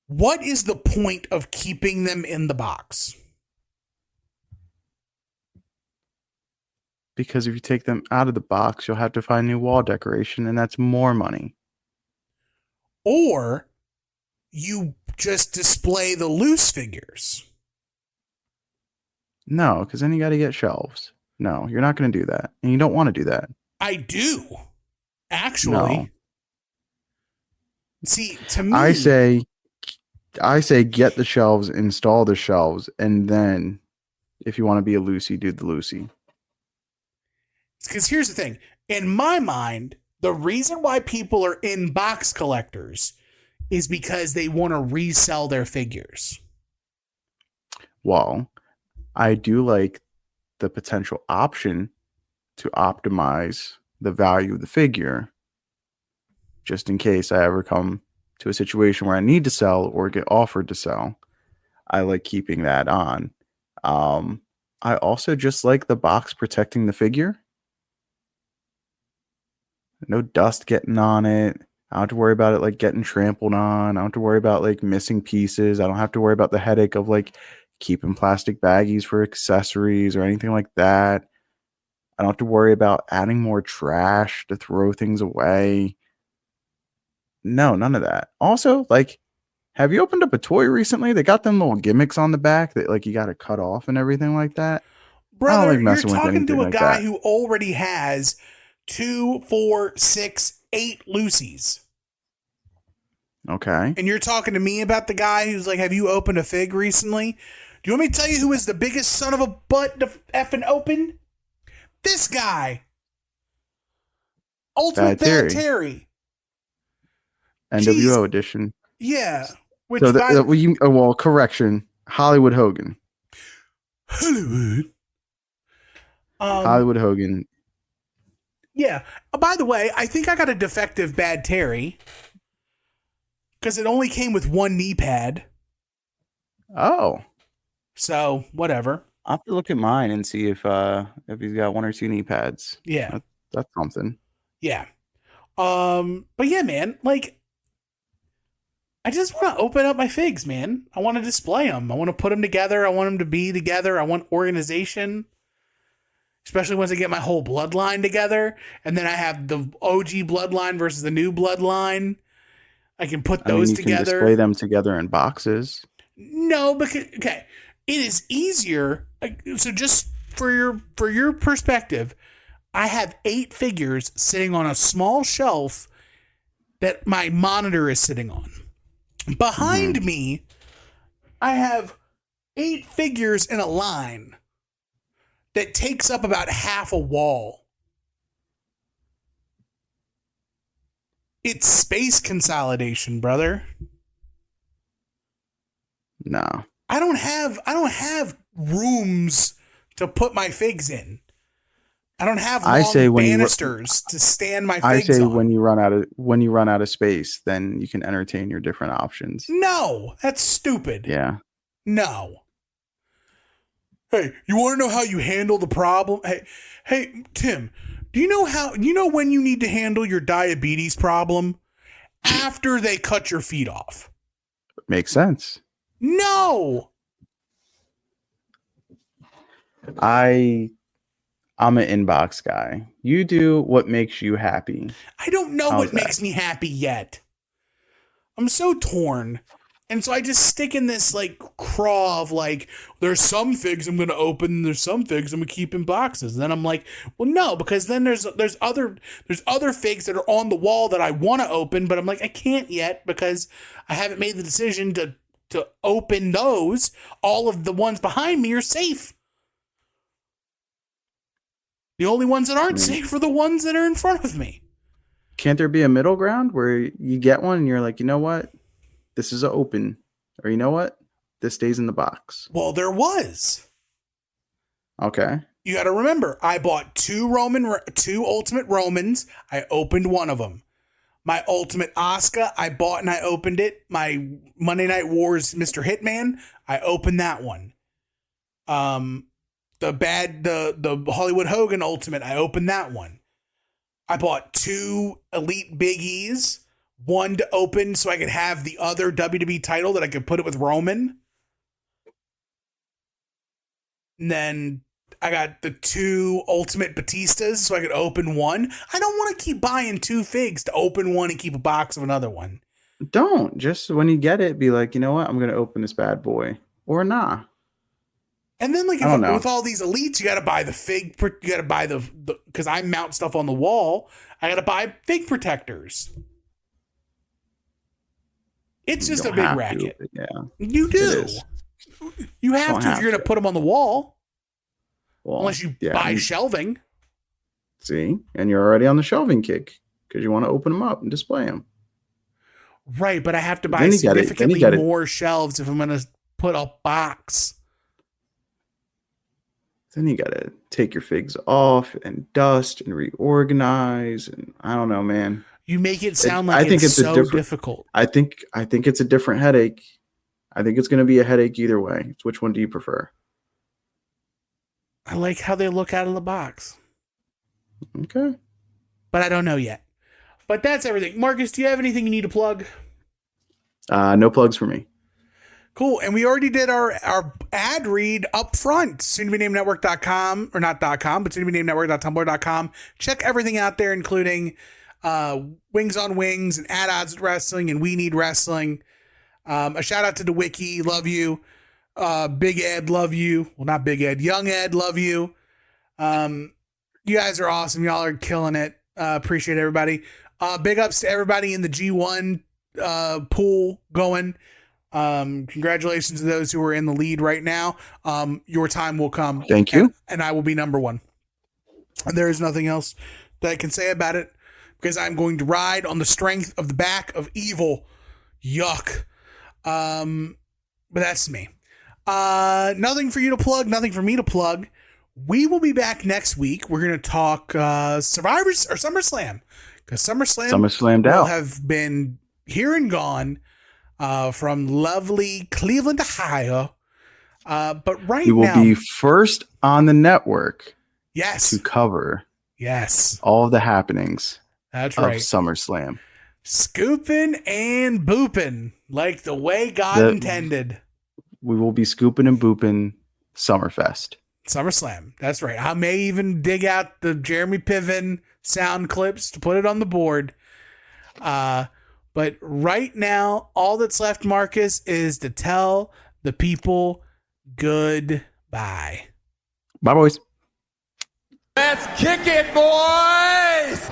What is the point of keeping them in the box? Because if you take them out of the box, you'll have to find new wall decoration, and that's more money. Or you just display the loose figures. No, because then you got to get shelves. No, you're not going to do that. And you don't want to do that. I do. Actually. No. See, to me... I say get the shelves, install the shelves, and then if you want to be a Lucy, do the Lucy. Because here's the thing. In my mind, the reason why people are in box collectors is because they want to resell their figures. Well, I do like the potential option to optimize the value of the figure just in case I ever come to a situation where I need to sell or get offered to sell. I like keeping that on. I also just like the box protecting the figure. No dust getting on it. I don't have to worry about it like getting trampled on. I don't have to worry about like missing pieces. I don't have to worry about the headache of like keeping plastic baggies for accessories or anything like that. I don't have to worry about adding more trash to throw things away. No, none of that. Also, like, have you opened up a toy recently? They got them little gimmicks on the back that like you got to cut off and everything like that. Brother, like you're messing with talking to a anything like guy that. who already has 2, 4, 6, 8 Lucy's. Okay. And you're talking to me about the guy who's like, have you opened a fig recently? Do you want me to tell you who is the biggest son of a butt to effing open? This guy. Ultimate Bad Terry. NWO edition. Yeah. Which So correction. Hollywood Hogan. Hollywood. Hollywood Hogan. Yeah. By the way, I think I got a defective Bad Terry because it only came with one knee pad. Oh. So whatever. I'll have to look at mine and see if he's got 1 or 2 knee pads. Yeah. That's something. Yeah. But yeah, man, like, I just want to open up my figs, man. I want to display them. I want to put them together. I want them to be together. I want organization, especially once I get my whole bloodline together. And then I have the OG bloodline versus the new bloodline. I can put those together. Can display them together in boxes. No, because, okay, it is easier. So just for your perspective, I have 8 figures sitting on a small shelf that my monitor is sitting on. Behind me, I have 8 figures in a line that takes up about half a wall. It's space consolidation, brother. No. I don't have rooms to put my figs in. I don't have long banisters to stand my figs on. I say when you run out of space, then you can entertain your different options. No, that's stupid. Yeah. No. Hey, you want to know how you handle the problem? Hey, Tim, do you know when you need to handle your diabetes problem? After they cut your feet off. Makes sense. No. I'm an inbox guy. You do what makes you happy. I don't know what makes me happy yet. I'm so torn. And so I just stick in this like craw of like, there's some figs I'm going to open, and there's some figs I'm going to keep in boxes. And then I'm like, well, no, because then there's other figs that are on the wall that I want to open, but I'm like, I can't yet because I haven't made the decision to open those. All of the ones behind me are safe. The only ones that aren't safe are the ones that are in front of me. Can't there be a middle ground where you get one and you're like, you know what? This is open. Or you know what? This stays in the box. Well, there was. Okay. You got to remember, I bought 2 Ultimate Romans. I opened one of them. My Ultimate Asuka, I bought and I opened it. My Monday Night Wars Mr. Hitman, I opened that one. The Hollywood Hogan Ultimate, I opened that one. I bought 2 Elite Big E's, one to open so I could have the other WWE title that I could put it with Roman. And then I got the 2 Ultimate Batistas, so I could open one. I don't want to keep buying 2 figs to open one and keep a box of another one. Don't. Just when you get it, be like, you know what? I'm going to open this bad boy. Or nah. And then, like, I don't know. with all these elites, you got to buy the fig. You got to buy the because I mount stuff on the wall. I got to buy fig protectors. It's just a big racket. Yeah, you do. You have to if you're going to put them on the wall. Well, unless you buy shelving. See, and you're already on the shelving kick because you want to open them up and display them. Right, but I have to buy significantly more shelves if I'm going to put a box. Then you got to take your figs off and dust and reorganize. And I don't know, man. You make it sound like it's so difficult. I think it's a different headache. I think it's going to be a headache either way. Which one do you prefer? I like how they look out of the box. Okay. But I don't know yet. But that's everything. Marcus, do you have anything you need to plug? No plugs for me. Cool. And we already did our ad read up front. soon-to-be-named-network.com, or not .com, but soon-to-be-named-network.tumblr.com. Check everything out there, including Wings on Wings and Ad Odds Wrestling and We Need Wrestling. A shout out to the Wiki. Love you. Big Ed, love you. Well, not Big Ed. Young Ed, love you. You guys are awesome. Y'all are killing it. Appreciate everybody. Big ups to everybody in the G1 pool going. Congratulations to those who are in the lead right now. Your time will come. Thank you. And I will be number 1. And there is nothing else that I can say about it because I'm going to ride on the strength of the back of evil. Yuck. But that's me. Nothing for you to plug, nothing for me to plug. We will be back next week. We're going to talk Survivors or SummerSlam because SummerSlam will have been here and gone from lovely Cleveland, Ohio. But right now, we will be first on the network. Yes, to cover all of the happenings. That's of right. SummerSlam, scooping and booping like the way God intended. We will be scooping and booping SummerSlam. That's right. I may even dig out the Jeremy Piven sound clips to put it on the board. But right now, all that's left, Marcus, is to tell the people goodbye. Bye, boys. Let's kick it, boys!